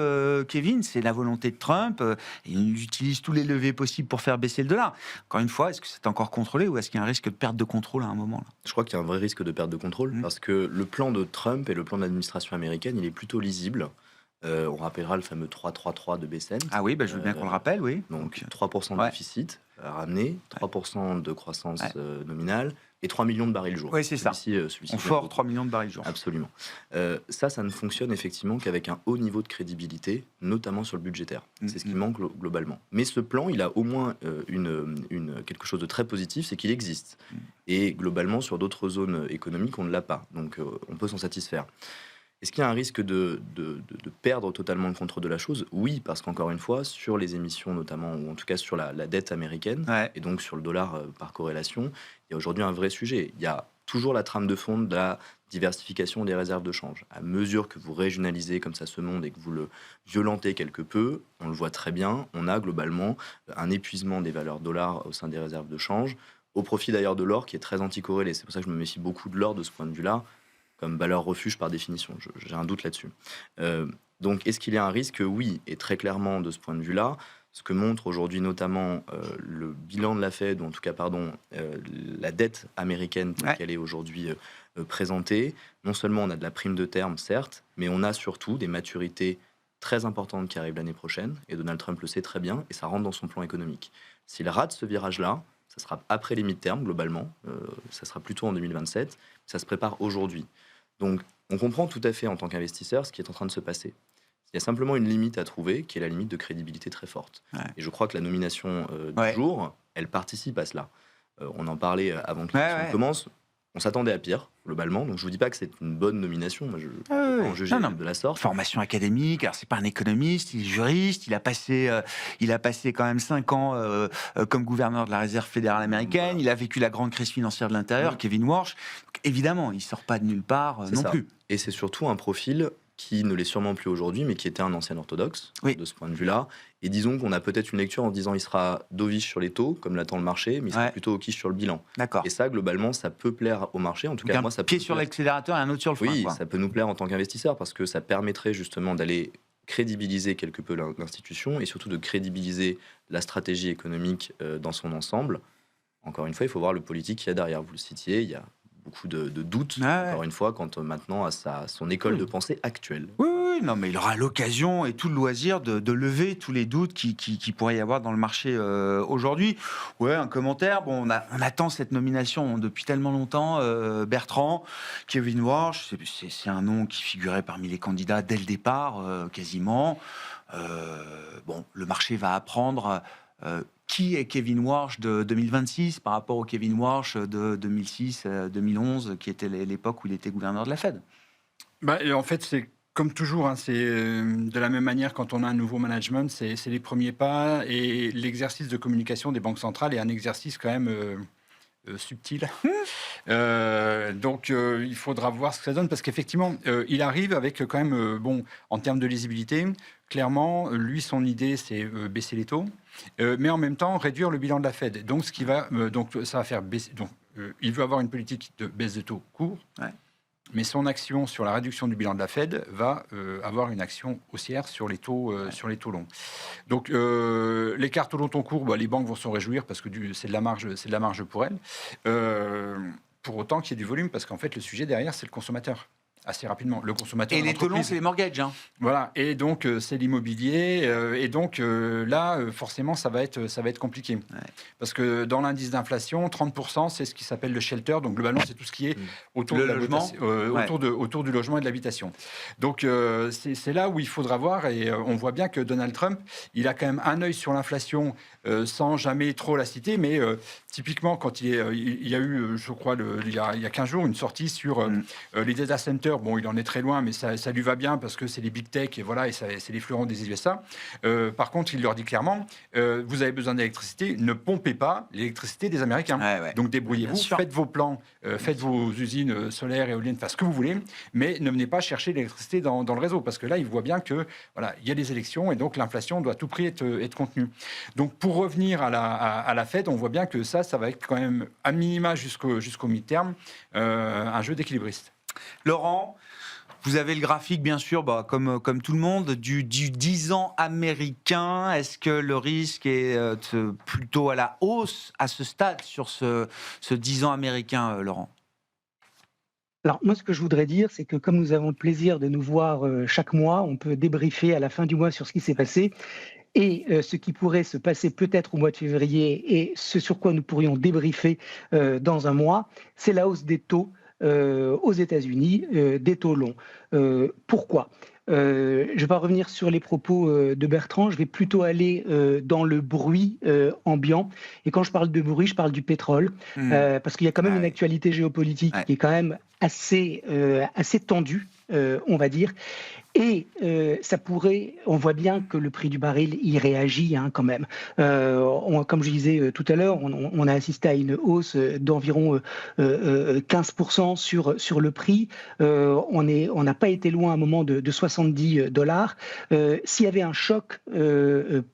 Kevin? C'est la volonté de Trump. Il utilise tous les leviers possibles pour faire baisser le dollar. Encore une fois, est-ce que c'est encore contrôlé ou est-ce qu'il y a un risque de perte de contrôle à un moment là? Je crois qu'il y a un vrai risque de perte de contrôle parce que le plan de Trump et le plan de l'administration américaine, il est plutôt lisible. On rappellera le fameux 3-3-3 de Bessent. Ah oui, je veux bien qu'on le rappelle, oui. Donc 3% de déficit ramené, 3% de croissance nominale et 3 millions de barils jour. Oui, c'est ça. On fort 3 millions de barils jour. Absolument. Ça ne fonctionne effectivement qu'avec un haut niveau de crédibilité, notamment sur le budgétaire. C'est ce qui manque globalement. Mais ce plan, il a au moins quelque chose de très positif, c'est qu'il existe. Et globalement, sur d'autres zones économiques, on ne l'a pas. Donc on peut s'en satisfaire. Est-ce qu'il y a un risque de perdre totalement le contrôle de la chose? Oui, parce qu'encore une fois, sur les émissions notamment, ou en tout cas sur la dette américaine, et donc sur le dollar par corrélation, il y a aujourd'hui un vrai sujet. Il y a toujours la trame de fond de la diversification des réserves de change. À mesure que vous régionalisez comme ça ce monde et que vous le violentez quelque peu, on le voit très bien, on a globalement un épuisement des valeurs dollars au sein des réserves de change, au profit d'ailleurs de l'or qui est très anticorrélé. C'est pour ça que je me méfie beaucoup de l'or de ce point de vue-là, comme valeur refuge par définition. J'ai un doute là-dessus. Donc, est-ce qu'il y a un risque? Oui, et très clairement de ce point de vue-là, ce que montre aujourd'hui notamment le bilan de la Fed, ou en tout cas, la dette américaine telle qu'elle est aujourd'hui présentée. Non seulement on a de la prime de terme, certes, mais on a surtout des maturités très importantes qui arrivent l'année prochaine, et Donald Trump le sait très bien, et ça rentre dans son plan économique. S'il rate ce virage-là, ça sera après les mid-terms, globalement, ça sera plutôt en 2027, ça se prépare aujourd'hui. Donc, on comprend tout à fait en tant qu'investisseur ce qui est en train de se passer. Il y a simplement une limite à trouver, qui est la limite de crédibilité très forte. Et je crois que la nomination du jour, elle participe à cela. On en parlait avant que l'émission commence. On s'attendait à pire, globalement. Donc, je ne vous dis pas que c'est une bonne nomination. Moi, je ne peux pas en juger de la sorte. Formation académique. Alors, c'est pas un économiste, il est juriste. Il a passé quand même 5 ans comme gouverneur de la Réserve fédérale américaine. Il a vécu la grande crise financière de l'intérieur, Kevin Warsh. Donc, évidemment, il ne sort pas de nulle part non plus. Et c'est surtout un profil qui ne l'est sûrement plus aujourd'hui, mais qui était un ancien orthodoxe, de ce point de vue-là. Et disons qu'on a peut-être une lecture en disant il sera dovish sur les taux, comme l'attend le marché, mais il sera plutôt hawkish sur le bilan. D'accord. Et ça, globalement, ça peut plaire au marché. En tout cas, moi, ça peut pied sur l'accélérateur et un autre sur le frein. Oui, ça peut nous plaire en tant qu'investisseur, parce que ça permettrait justement d'aller crédibiliser quelque peu l'institution, et surtout de crédibiliser la stratégie économique dans son ensemble. Encore une fois, il faut voir le politique qu'il y a derrière. Vous le citiez, il y a beaucoup de doutes, encore une fois, quant maintenant à son école de pensée actuelle. Oui, non, mais il aura l'occasion et tout le loisir de lever tous les doutes qui pourrait y avoir dans le marché aujourd'hui. Ouais, un commentaire. Bon, on attend cette nomination depuis tellement longtemps. Bertrand, Kevin Warsh, c'est un nom qui figurait parmi les candidats dès le départ, quasiment. Bon, le marché va apprendre. Qui est Kevin Warsh de 2026 par rapport au Kevin Warsh de 2006-2011, qui était l'époque où il était gouverneur de la Fed? En fait, c'est comme toujours, c'est de la même manière quand on a un nouveau management, c'est les premiers pas, et l'exercice de communication des banques centrales est un exercice quand même subtil. Donc il faudra voir ce que ça donne, parce qu'effectivement, il arrive avec quand même, en termes de lisibilité, clairement, lui, son idée, c'est baisser les taux, mais en même temps, réduire le bilan de la Fed. Donc, ça va faire baisser. Donc, il veut avoir une politique de baisse de taux court, mais son action sur la réduction du bilan de la Fed va avoir une action haussière sur les taux longs. Donc, les cartes au long ton court, les banques vont s'en réjouir parce que c'est de la marge pour elles. Pour autant qu'il y ait du volume, parce qu'en fait, le sujet derrière, c'est le consommateur. assez rapidement. Le consommateur Et les taux longs, l'entreprise. c'est les mortgages. Hein. Voilà, et donc c'est l'immobilier, et donc là, forcément, ça va être compliqué. Ouais. Parce que dans l'indice d'inflation, 30%, c'est ce qui s'appelle le shelter, donc globalement, c'est tout ce qui est autour, Le de la logement. autour du logement et de l'habitation. Donc c'est là où il faudra voir, et on voit bien que Donald Trump, il a quand même un œil sur l'inflation, sans jamais trop la citer, mais typiquement, quand il y a eu, je crois, il y a 15 jours, une sortie sur les data centers. Bon, il en est très loin, mais ça lui va bien parce que c'est les big tech, et voilà, et c'est les fleurons des USA. Par contre, il leur dit clairement, vous avez besoin d'électricité, ne pompez pas l'électricité des Américains. Ouais. Donc débrouillez-vous, Bien sûr. faites vos plans, faites vos usines solaires, éoliennes, faites ce que vous voulez, mais ne venez pas chercher l'électricité dans le réseau, parce que là, il voit bien que voilà, il y a des élections, et donc l'inflation doit à tout prix être contenue. Donc pour revenir à la Fed, on voit bien que ça va être quand même à minima jusqu'au mi-terme, un jeu d'équilibriste. Laurent, vous avez le graphique, bien sûr, comme tout le monde, du 10 ans américain. Est-ce que le risque est plutôt à la hausse à ce stade sur ce 10 ans américain, Laurent? Alors moi, ce que je voudrais dire, c'est que comme nous avons le plaisir de nous voir chaque mois, on peut débriefer à la fin du mois sur ce qui s'est passé. Et ce qui pourrait se passer peut-être au mois de février et ce sur quoi nous pourrions débriefer dans un mois, c'est la hausse des taux aux États-Unis, des taux longs. Pourquoi ? Je ne vais pas revenir sur les propos de Bertrand, je vais plutôt aller dans le bruit ambiant. Et quand je parle de bruit, je parle du pétrole, parce qu'il y a quand même une actualité géopolitique qui est quand même assez tendue, on va dire. Et ça pourrait, on voit bien que le prix du baril, il réagit quand même. Comme je disais tout à l'heure, on a assisté à une hausse d'environ 15% sur le prix. On n'a pas été loin à un moment de $70. S'il y avait un choc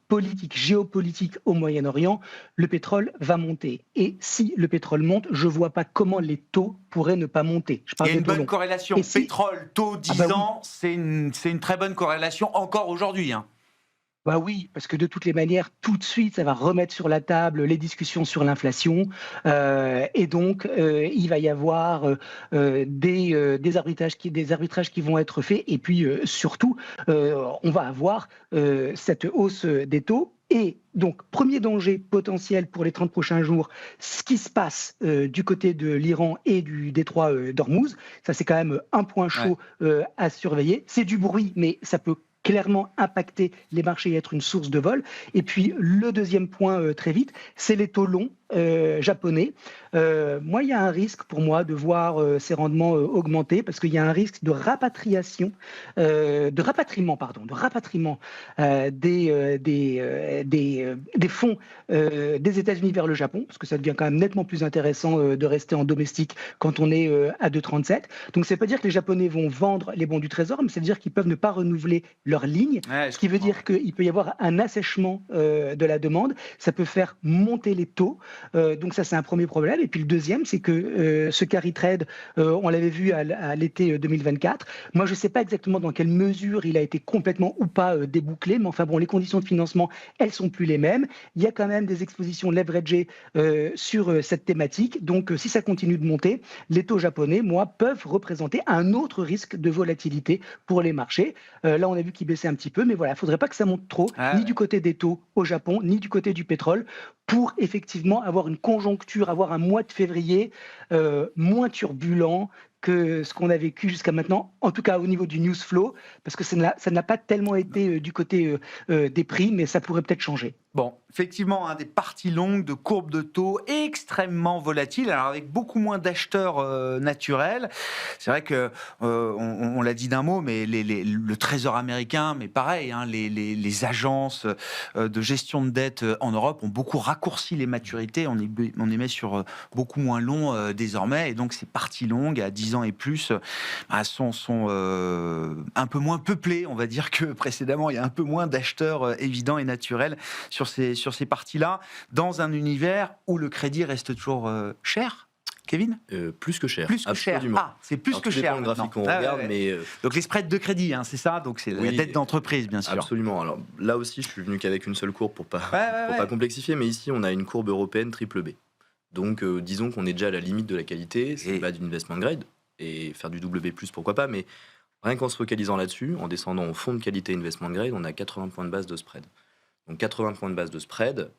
politique, géopolitique au Moyen-Orient, le pétrole va monter. Et si le pétrole monte, je ne vois pas comment les taux pourraient ne pas monter. Il y a une bonne corrélation. Pétrole, taux, 10 ans, c'est une très bonne corrélation encore aujourd'hui. Hein. Bah oui, parce que de toutes les manières, tout de suite, ça va remettre sur la table les discussions sur l'inflation. Et donc, il va y avoir des arbitrages qui vont être faits. Et puis, surtout, on va avoir cette hausse des taux. Et donc, premier danger potentiel pour les 30 prochains jours, ce qui se passe du côté de l'Iran et du détroit d'Ormuz. Ça, c'est quand même un point chaud à surveiller. C'est du bruit, mais ça peut clairement impacter les marchés et être une source de vol. Et puis, le deuxième point, très vite, c'est les taux longs japonais. Moi, il y a un risque pour moi de voir ces rendements augmenter parce qu'il y a un risque de rapatriement des fonds des États-Unis vers le Japon, parce que ça devient quand même nettement plus intéressant de rester en domestique quand on est à 2,37. Donc, ça ne veut pas dire que les Japonais vont vendre les bons du Trésor, mais ça veut dire qu'ils peuvent ne pas renouveler leur ligne, ce qui veut dire qu'il peut y avoir un assèchement de la demande. Ça peut faire monter les taux. Donc ça, c'est un premier problème. Et puis le deuxième, c'est que ce carry trade, on l'avait vu à l'été 2024. Moi, je ne sais pas exactement dans quelle mesure il a été complètement ou pas débouclé, mais enfin bon, les conditions de financement, elles sont plus les mêmes. Il y a quand même des expositions leveragées sur cette thématique. Donc si ça continue de monter, les taux japonais, moi, peuvent représenter un autre risque de volatilité pour les marchés. Là, on a vu qu'ils baissaient un petit peu, mais voilà, il ne faudrait pas que ça monte trop, ni du côté des taux au Japon, ni du côté du pétrole, pour effectivement avoir une conjoncture, avoir un mois de février moins turbulent que ce qu'on a vécu jusqu'à maintenant, en tout cas au niveau du news flow, parce que ça n'a pas tellement été du côté des prix, mais ça pourrait peut-être changer. Bon, effectivement, des parties longues de courbes de taux extrêmement volatiles, alors avec beaucoup moins d'acheteurs naturels. C'est vrai que on l'a dit d'un mot, mais le Trésor américain, mais pareil, les agences de gestion de dette en Europe ont beaucoup raccourci les maturités. On y met sur beaucoup moins long désormais, et donc ces parties longues à 10 ans et plus sont un peu moins peuplées, on va dire, que précédemment. Il y a un peu moins d'acheteurs évidents et naturels sur ces parties-là, dans un univers où le crédit reste toujours cher. Kevin ? Plus que cher. Plus que cher. Ah, c'est plus Alors, que cher. Le graphique qu'on regarde, mais donc les spreads de crédit, c'est ça. Donc c'est la dette d'entreprise, bien sûr. Absolument. Alors là aussi, je suis venu qu'avec une seule courbe pour pas complexifier, mais ici, on a une courbe européenne triple B. Donc disons qu'on est déjà à la limite de la qualité. C'est pas d'une investment grade. et faire du W+, pourquoi pas, mais rien qu'en se focalisant là-dessus, en descendant au fond de qualité investment grade, on a 80 points de base de spread. Donc 80 points de base de spread,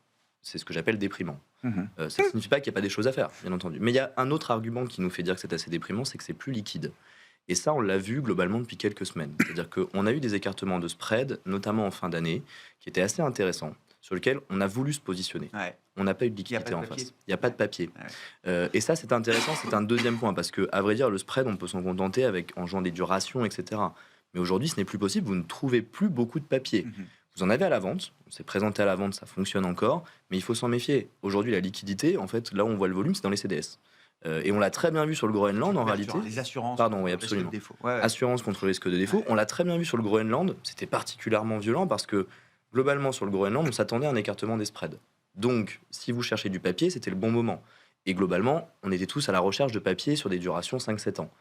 c'est ce que j'appelle déprimant. Ça ne signifie pas qu'il n'y a pas des choses à faire, bien entendu. Mais il y a un autre argument qui nous fait dire que c'est assez déprimant, c'est que c'est plus liquide. Et ça, on l'a vu globalement depuis quelques semaines. C'est-à-dire qu'on a eu des écartements de spread, notamment en fin d'année, qui étaient assez intéressants, sur lesquels on a voulu se positionner. Ouais. On n'a pas eu de liquidité en face. Il n'y a pas de papier. Ouais. Et ça, c'est intéressant, c'est un deuxième point, parce que, à vrai dire, le spread, on peut s'en contenter en jouant des durations, etc. Mais aujourd'hui, ce n'est plus possible, vous ne trouvez plus beaucoup de papier. Vous en avez à la vente, on s'est présenté à la vente, ça fonctionne encore, mais il faut s'en méfier. Aujourd'hui, la liquidité, en fait, là où on voit le volume, c'est dans les CDS. Et on l'a très bien vu sur le Groenland, en réalité. Les assurances. Pardon, oui, absolument. Assurance contre le risque de défaut. On l'a très bien vu sur le Groenland. C'était particulièrement violent parce que, globalement, sur le Groenland, on s'attendait à un écartement des spreads. Donc, si vous cherchez du papier, c'était le bon moment. Et globalement, on était tous à la recherche de papier sur des durations 5-7 ans.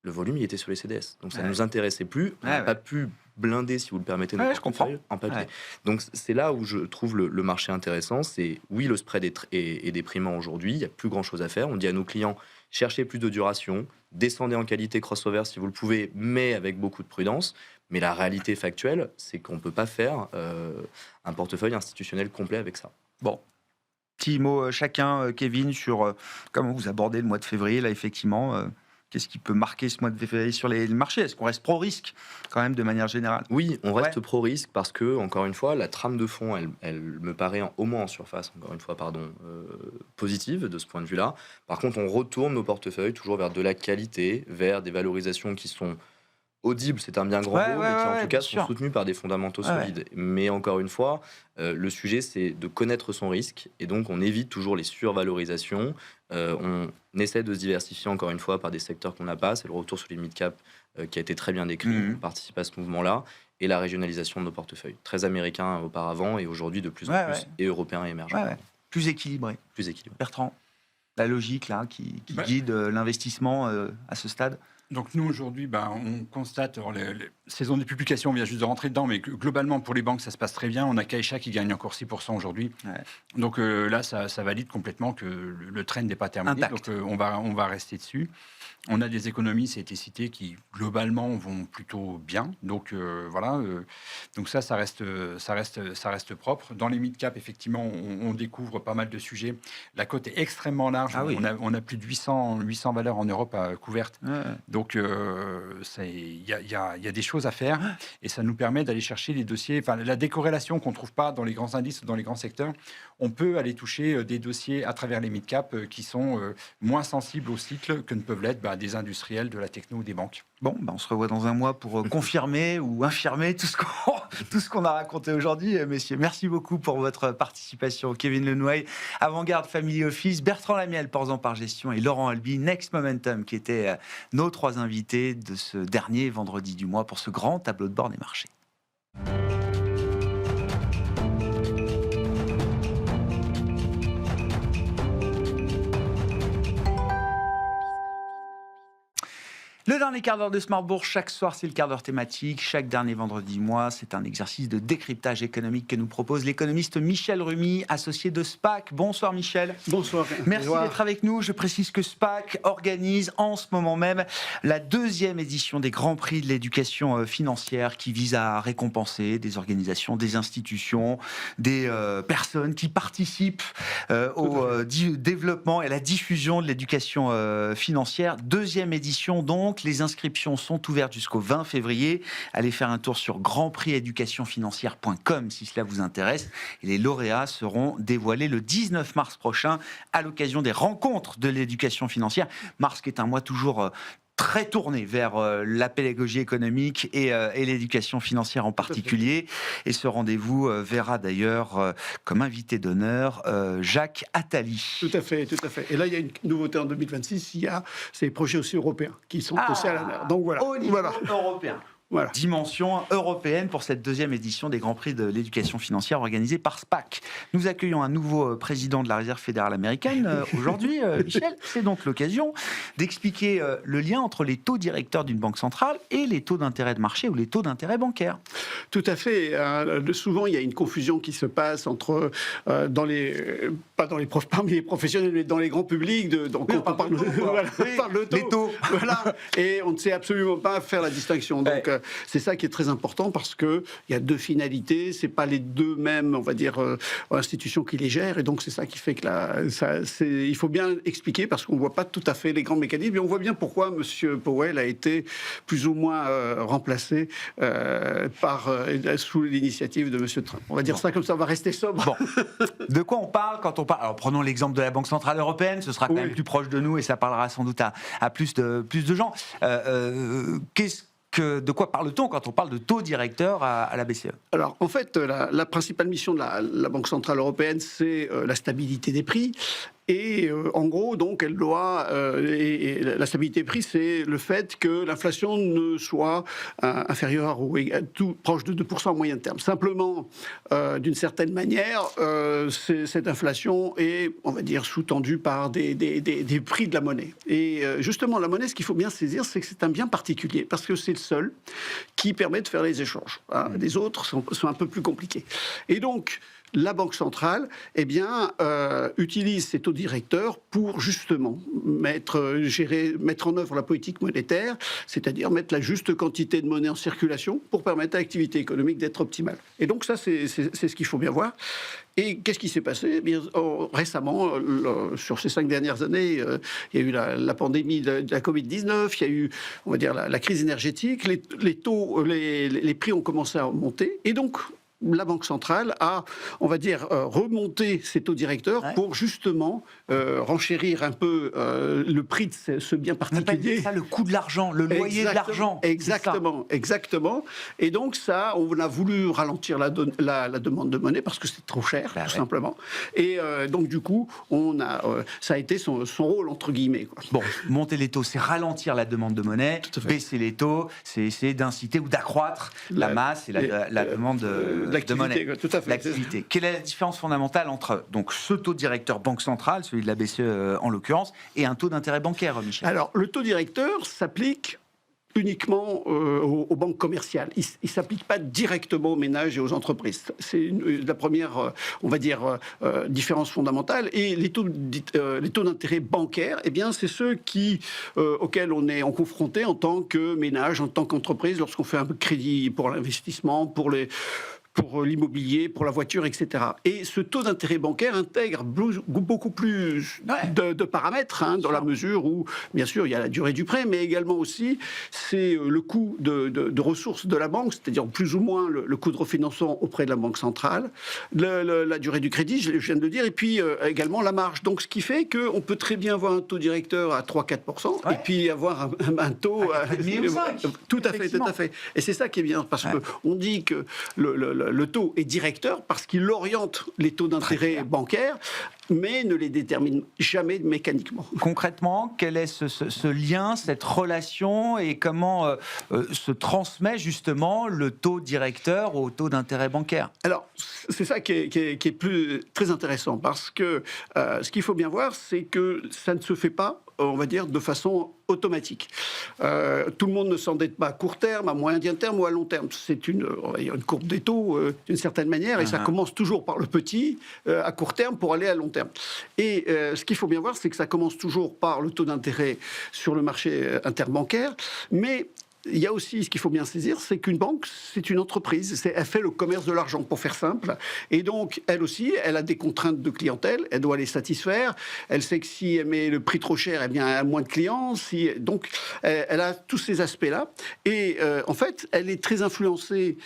Le volume, il était sur les CDS. Donc, ça ne nous intéressait plus. On n'a pas pu blinder, si vous le permettez, je comprends. en papier. Donc, c'est là où je trouve le marché intéressant. C'est, oui, le spread est déprimant aujourd'hui. Il n'y a plus grand-chose à faire. On dit à nos clients, cherchez plus de duration, descendez en qualité crossover si vous le pouvez, mais avec beaucoup de prudence. Mais la réalité factuelle, c'est qu'on ne peut pas faire un portefeuille institutionnel complet avec ça. Bon. Petit mot chacun, Kevin, sur comment vous abordez le mois de février, là, effectivement. Qu'est-ce qui peut marquer ce mois de février sur les marchés? Est-ce qu'on reste pro-risque, quand même, de manière générale? Oui, on reste pro-risque parce que, encore une fois, la trame de fond, elle me paraît au moins en surface, positive de ce point de vue-là. Par contre, on retourne nos portefeuilles toujours vers de la qualité, vers des valorisations qui sont audibles, c'est un bien grand mot, mais qui en tout cas sont soutenus par des fondamentaux solides. Mais encore une fois, le sujet, c'est de connaître son risque, et donc on évite toujours les survalorisations. On essaie de se diversifier encore une fois par des secteurs qu'on n'a pas. C'est le retour sur les mid-cap qui a été très bien décrit. On participe à ce mouvement-là. Et la régionalisation de nos portefeuilles. Très américains auparavant et aujourd'hui de plus en plus, et européens et émergents. Plus équilibré. Bertrand, la logique là, qui guide l'investissement à ce stade? Donc nous, aujourd'hui, on constate, les saisons des publications, on vient juste de rentrer dedans, mais globalement, pour les banques, ça se passe très bien. On a Caixa qui gagne encore 6% aujourd'hui. Donc là, ça valide complètement que le trend n'est pas terminé. Intact. Donc on va rester dessus. On a des économies, ça a été cité, qui globalement vont plutôt bien. Donc voilà. Donc ça reste propre. Dans les mid-cap, effectivement, on découvre pas mal de sujets. La cote est extrêmement large. On a plus de 800 valeurs en Europe couvertes. Donc il y a des choses à faire et ça nous permet d'aller chercher des dossiers. Enfin, la décorrélation qu'on ne trouve pas dans les grands indices ou dans les grands secteurs, on peut aller toucher des dossiers à travers les mid-cap qui sont moins sensibles au cycle que ne peuvent l'être des industriels, de la techno ou des banques. Bon, on se revoit dans un mois pour confirmer ou infirmer tout ce qu'on a raconté aujourd'hui. Messieurs, merci beaucoup pour votre participation. Kevin Lenouaille, Avant-Garde Family Office, Bertrand Lamiel, Porzan par Gestion et Laurent Alby, Next Momentum, qui étaient nos trois invités de ce dernier vendredi du mois pour ce grand tableau de bord des marchés. Le dernier quart d'heure de Smart Bourse, chaque soir, c'est le quart d'heure thématique. Chaque dernier vendredi du mois, c'est un exercice de décryptage économique que nous propose l'économiste Michel Rumi, associé de SPAC. Bonsoir Michel. Bonsoir. Merci d'être avec nous. Je précise que SPAC organise en ce moment même la 2e édition des Grands Prix de l'éducation financière qui vise à récompenser des organisations, des institutions, des personnes qui participent au développement et à la diffusion de l'éducation financière. 2e édition donc. Les inscriptions sont ouvertes jusqu'au 20 février. Allez faire un tour sur grandprixeducationfinancière.com si cela vous intéresse. Et les lauréats seront dévoilés le 19 mars prochain à l'occasion des rencontres de l'éducation financière. Mars qui est un mois toujours très tourné vers la pédagogie économique et l'éducation financière en particulier. Et ce rendez-vous verra d'ailleurs comme invité d'honneur Jacques Attali. Tout à fait. Et là, il y a une nouveauté en 2026, il y a ces projets aussi européens qui sont aussi à la mer. Donc voilà. Au niveau européen. Voilà. Dimension européenne pour cette deuxième édition des Grands Prix de l'éducation financière organisée par SPAC. Nous accueillons un nouveau président de la Réserve fédérale américaine aujourd'hui, Michel. C'est donc l'occasion d'expliquer le lien entre les taux directeurs d'une banque centrale et les taux d'intérêt de marché ou les taux d'intérêt bancaires. Tout à fait. Souvent, il y a une confusion qui se passe entre, parmi les professionnels, mais dans les grands publics. Donc, oui, on parle de taux. Les taux. Voilà. Et on ne sait absolument pas faire la distinction. Donc, c'est ça qui est très important parce qu'il y a deux finalités. Ce n'est pas les deux mêmes, on va dire, institutions qui les gèrent. Et donc, c'est ça qui fait que il faut bien expliquer parce qu'on ne voit pas tout à fait les grands mécanismes. Et on voit bien pourquoi M. Powell a été plus ou moins remplacé sous l'initiative de M. Trump. On va dire ça comme ça, on va rester sobre. Bon. De quoi on parle quand on parle? Alors, prenons l'exemple de la Banque Centrale Européenne, ce sera quand même plus proche de nous et ça parlera sans doute à plus de gens. De quoi parle-t-on quand on parle de taux directeur à la BCE? Alors, en fait, la principale mission de la Banque Centrale Européenne, c'est la stabilité des prix. Et en gros, donc, elle doit. Et la stabilité des prix, c'est le fait que l'inflation ne soit inférieure ou tout proche de 2% en moyen terme. Simplement, d'une certaine manière, cette inflation est, on va dire, sous-tendue par des prix de la monnaie. Et justement, la monnaie, ce qu'il faut bien saisir, c'est que c'est un bien particulier, parce que c'est le seul qui permet de faire les échanges. Les autres sont un peu plus compliqués. Et donc, la Banque centrale utilise ces taux directeurs pour justement mettre en œuvre la politique monétaire, c'est-à-dire mettre la juste quantité de monnaie en circulation pour permettre à l'activité économique d'être optimale. Et donc ça, c'est ce qu'il faut bien voir. Et qu'est-ce qui s'est passé? Récemment, sur ces 5 dernières années, il y a eu la pandémie de la Covid-19, il y a eu, on va dire, la crise énergétique, les prix ont commencé à monter, et donc la Banque centrale a, on va dire, remonté ses taux directeurs pour justement renchérir un peu le prix de ce bien particulier. C'est ça, le coût de l'argent, le loyer de l'argent. Exactement. Et donc ça, on a voulu ralentir la demande de monnaie parce que c'est trop cher, tout simplement. Et donc du coup, ça a été son rôle, entre guillemets. Bon, monter les taux, c'est ralentir la demande de monnaie. Baisser les taux, c'est essayer d'inciter ou d'accroître la masse et la demande de monnaie. Tout à fait. L'activité. Quelle est la différence fondamentale entre donc, ce taux directeur banque centrale, celui de la BCE en l'occurrence, et un taux d'intérêt bancaire, Michel? Alors, le taux directeur s'applique uniquement aux banques commerciales. Il ne s'applique pas directement aux ménages et aux entreprises. C'est la première, on va dire, différence fondamentale. Et les taux d'intérêt bancaires, c'est ceux auxquels on est confronté en tant que ménage, en tant qu'entreprise, lorsqu'on fait un crédit pour l'investissement, pour l'immobilier, pour la voiture, etc. Et ce taux d'intérêt bancaire intègre beaucoup plus de paramètres, dans la mesure où, bien sûr, il y a la durée du prêt, mais également aussi, c'est le coût de ressources de la banque, c'est-à-dire plus ou moins le coût de refinancement auprès de la Banque centrale, la durée du crédit, je viens de le dire, et puis également la marge. Donc, ce qui fait qu'on peut très bien avoir un taux directeur à 3-4%, et puis avoir un taux... Tout à fait. Et c'est ça qui est bien, parce qu'on dit que le taux est directeur parce qu'il oriente les taux d'intérêt bancaires, mais ne les détermine jamais mécaniquement. Concrètement, quel est ce lien, cette relation, et comment se transmet justement le taux directeur au taux d'intérêt bancaire? Alors, c'est ça qui est très intéressant, parce que ce qu'il faut bien voir, c'est que ça ne se fait pas, on va dire, de façon automatique. Tout le monde ne s'endette pas à court terme, à moyen terme ou à long terme. C'est une courbe des taux d'une certaine manière, et ça commence toujours par le petit à court terme pour aller à long terme. Et ce qu'il faut bien voir, c'est que ça commence toujours par le taux d'intérêt sur le marché interbancaire, mais il y a aussi, ce qu'il faut bien saisir, c'est qu'une banque, c'est une entreprise. Elle fait le commerce de l'argent, pour faire simple. Et donc, elle aussi, elle a des contraintes de clientèle. Elle doit les satisfaire. Elle sait que si elle met le prix trop cher, elle a moins de clients. Donc, elle a tous ces aspects-là. Et en fait, elle est très influencée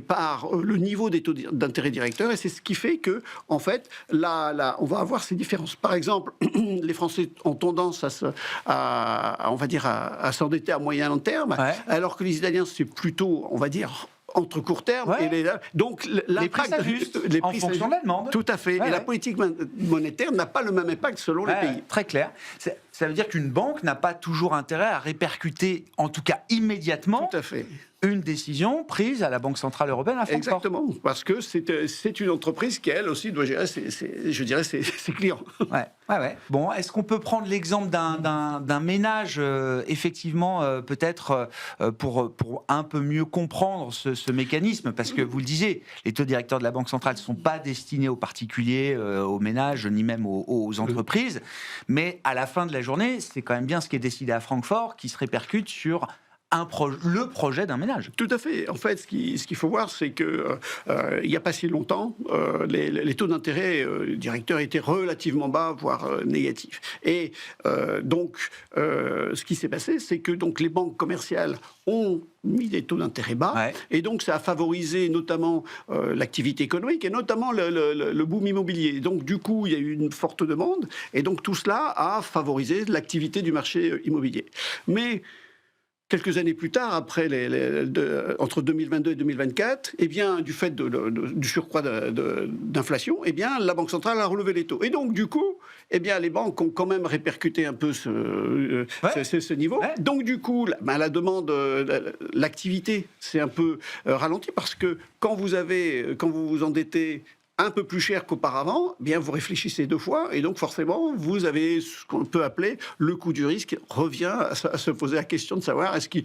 par le niveau des taux d'intérêt directeurs. Et c'est ce qui fait que, en fait, là, on va avoir ces différences. Par exemple, les Français ont tendance à s'endetter à moyen long terme. Alors que les Italiens, c'est plutôt, on va dire, entre court terme. Donc, les prix s'ajustent en fonction de la demande. Tout à fait. Et la politique monétaire n'a pas le même impact selon les pays. Très clair. ça veut dire qu'une banque n'a pas toujours intérêt à répercuter, en tout cas immédiatement, Tout à fait. une décision prise à la Banque Centrale Européenne à Francfort. Exactement, parce que c'est une entreprise qui, elle aussi, doit gérer ses clients. Ouais. Bon, est-ce qu'on peut prendre l'exemple d'un ménage, effectivement, peut-être pour un peu mieux comprendre ce mécanisme, parce que vous le disiez, les taux directeurs de la Banque Centrale ne sont pas destinés aux particuliers, aux ménages, ni même aux entreprises, mais à la fin de la journée, c'est quand même bien ce qui est décidé à Francfort qui se répercute sur le projet d'un ménage. Tout à fait. En fait, ce qu'il faut voir, c'est que il n'y a pas si longtemps, les taux d'intérêt directeurs étaient relativement bas, voire négatifs. Et donc, ce qui s'est passé, c'est que donc les banques commerciales ont mis des taux d'intérêt bas, et donc ça a favorisé notamment l'activité économique et notamment le boom immobilier. Donc du coup, il y a eu une forte demande, et donc tout cela a favorisé l'activité du marché immobilier. Mais quelques années plus tard, entre 2022 et 2024, eh bien, du fait du surcroît d'inflation, eh bien, la Banque centrale a relevé les taux. Et donc, du coup, eh bien, les banques ont quand même répercuté un peu ce niveau. Ouais. Donc, du coup, la demande, l'activité s'est un peu ralentie parce que quand vous vous endettez un peu plus cher qu'auparavant, eh bien vous réfléchissez deux fois et donc forcément vous avez ce qu'on peut appeler le coût du risque revient à se poser la question de savoir est-ce que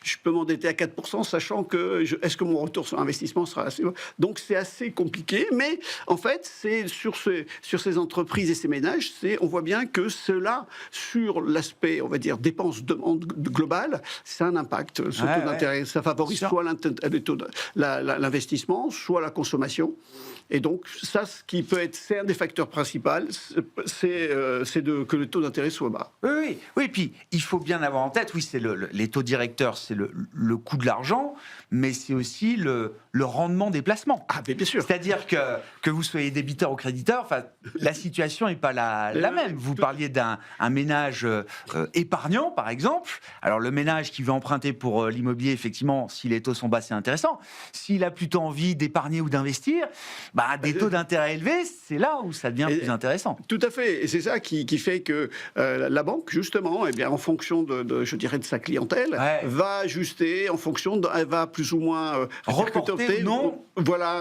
je peux m'endetter à 4% sachant que est-ce que mon retour sur investissement sera assez haut. Donc c'est assez compliqué, mais en fait c'est sur ces entreprises et ces ménages, on voit bien que cela sur l'aspect on va dire dépenses demande globale, c'est un impact. Ce taux d'intérêt, ça favorise soit l'investissement, soit la consommation. Et donc, ça, c'est un des facteurs principaux, c'est que le taux d'intérêt soit bas. Oui, puis il faut bien avoir en tête, c'est les taux directeurs, c'est le coût de l'argent, mais c'est aussi le rendement des placements. Ah, bien sûr. C'est-à-dire que vous soyez débiteur ou créditeur, la situation n'est pas la même. Vous parliez d'un ménage épargnant, par exemple. Alors, le ménage qui veut emprunter pour l'immobilier, effectivement, si les taux sont bas, c'est intéressant. S'il a plutôt envie d'épargner ou d'investir, des taux d'intérêt élevés, c'est là où ça devient plus intéressant. Tout à fait. Et c'est ça qui fait que la banque, justement, eh bien, en fonction de sa clientèle, va ajuster, elle va plus ou moins reporter ou non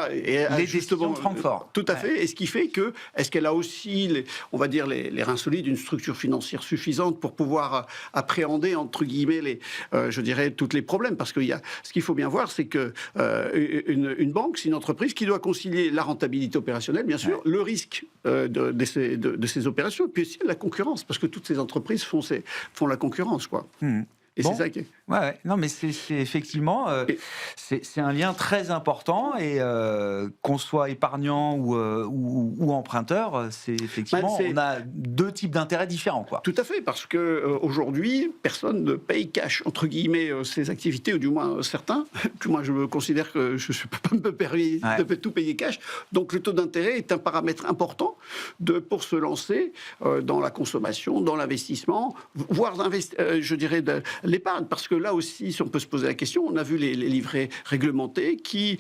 les décisions de Francfort. Tout à fait. Et ce qui fait que, est-ce qu'elle a aussi, on va dire, les reins solides, une structure financière suffisante pour pouvoir appréhender, entre guillemets, tous les problèmes. Parce que ce qu'il faut bien voir, c'est que une banque, c'est une entreprise qui doit concilier la rentabilité opérationnelle, bien sûr, le risque de ces opérations, et puis aussi la concurrence, parce que toutes ces entreprises font la concurrence, quoi. Et c'est ça qui est... Non, mais c'est effectivement, c'est un lien très important, et qu'on soit épargnant ou emprunteur, c'est effectivement, on a deux types d'intérêts différents, quoi. Tout à fait, parce que aujourd'hui, personne ne paye cash, entre guillemets, ses activités, ou du moins certains. Moi, je considère que je ne peux pas me permettre de tout payer cash. Donc, le taux d'intérêt est un paramètre important pour se lancer dans la consommation, dans l'investissement, voire de l'épargne, parce que là aussi, si on peut se poser la question, on a vu les livrets réglementés qui,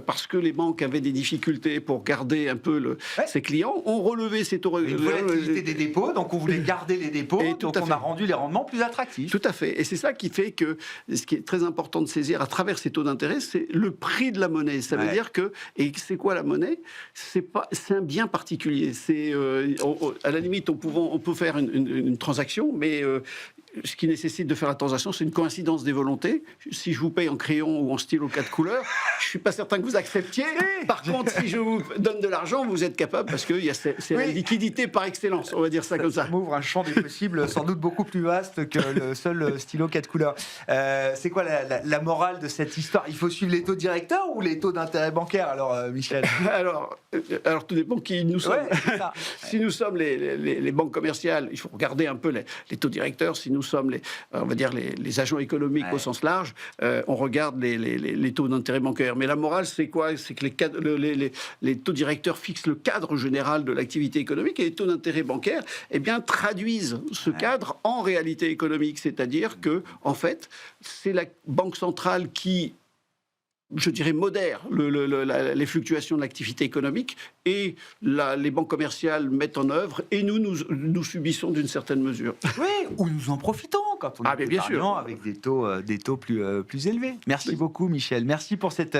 parce que les banques avaient des difficultés pour garder un peu ses clients, ont relevé ces taux. Une volatilité des dépôts, donc on voulait garder les dépôts, donc on a rendu les rendements plus attractifs. Tout à fait. Et c'est ça qui fait que ce qui est très important de saisir à travers ces taux d'intérêt, c'est le prix de la monnaie. Ça veut dire que, et c'est quoi la monnaie ? C'est un bien particulier. À la limite, on peut faire une transaction, mais ce qui nécessite de faire la transaction, c'est une coïncidence des volontés. Si je vous paye en crayon ou en stylo 4 couleurs, je ne suis pas certain que vous acceptiez. Par contre, si je vous donne de l'argent, vous êtes capable, parce que c'est la liquidité par excellence, on va dire ça comme ça. Ça m'ouvre un champ des possibles sans doute beaucoup plus vaste que le seul stylo 4 couleurs. C'est quoi la morale de cette histoire ? Il faut suivre les taux directeurs ou les taux d'intérêt bancaire, alors, Michel ? Alors, tout dépend qui nous sommes. Si nous sommes les banques commerciales, il faut regarder un peu les taux directeurs. Si nous sommes on va dire les agents économiques au sens large, on regarde les taux d'intérêt bancaire. Mais la morale, c'est quoi ? C'est que les taux directeurs fixent le cadre général de l'activité économique, et les taux d'intérêt bancaire, traduisent ce cadre en réalité économique. C'est-à-dire que, en fait, c'est la banque centrale qui je dirais, modère les fluctuations de l'activité économique et les banques commerciales mettent en œuvre et nous subissons d'une certaine mesure. Oui, ou nous en profitons quand on est épargnant avec des taux plus élevés. Merci beaucoup, Michel. Merci pour cet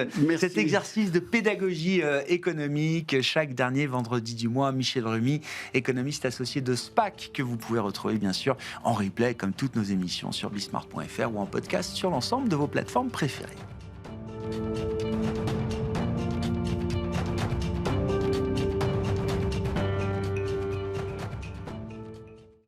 exercice de pédagogie économique. Chaque dernier vendredi du mois, Michel Remy, économiste associé de SPAC, que vous pouvez retrouver bien sûr en replay comme toutes nos émissions sur bismart.fr ou en podcast sur l'ensemble de vos plateformes préférées.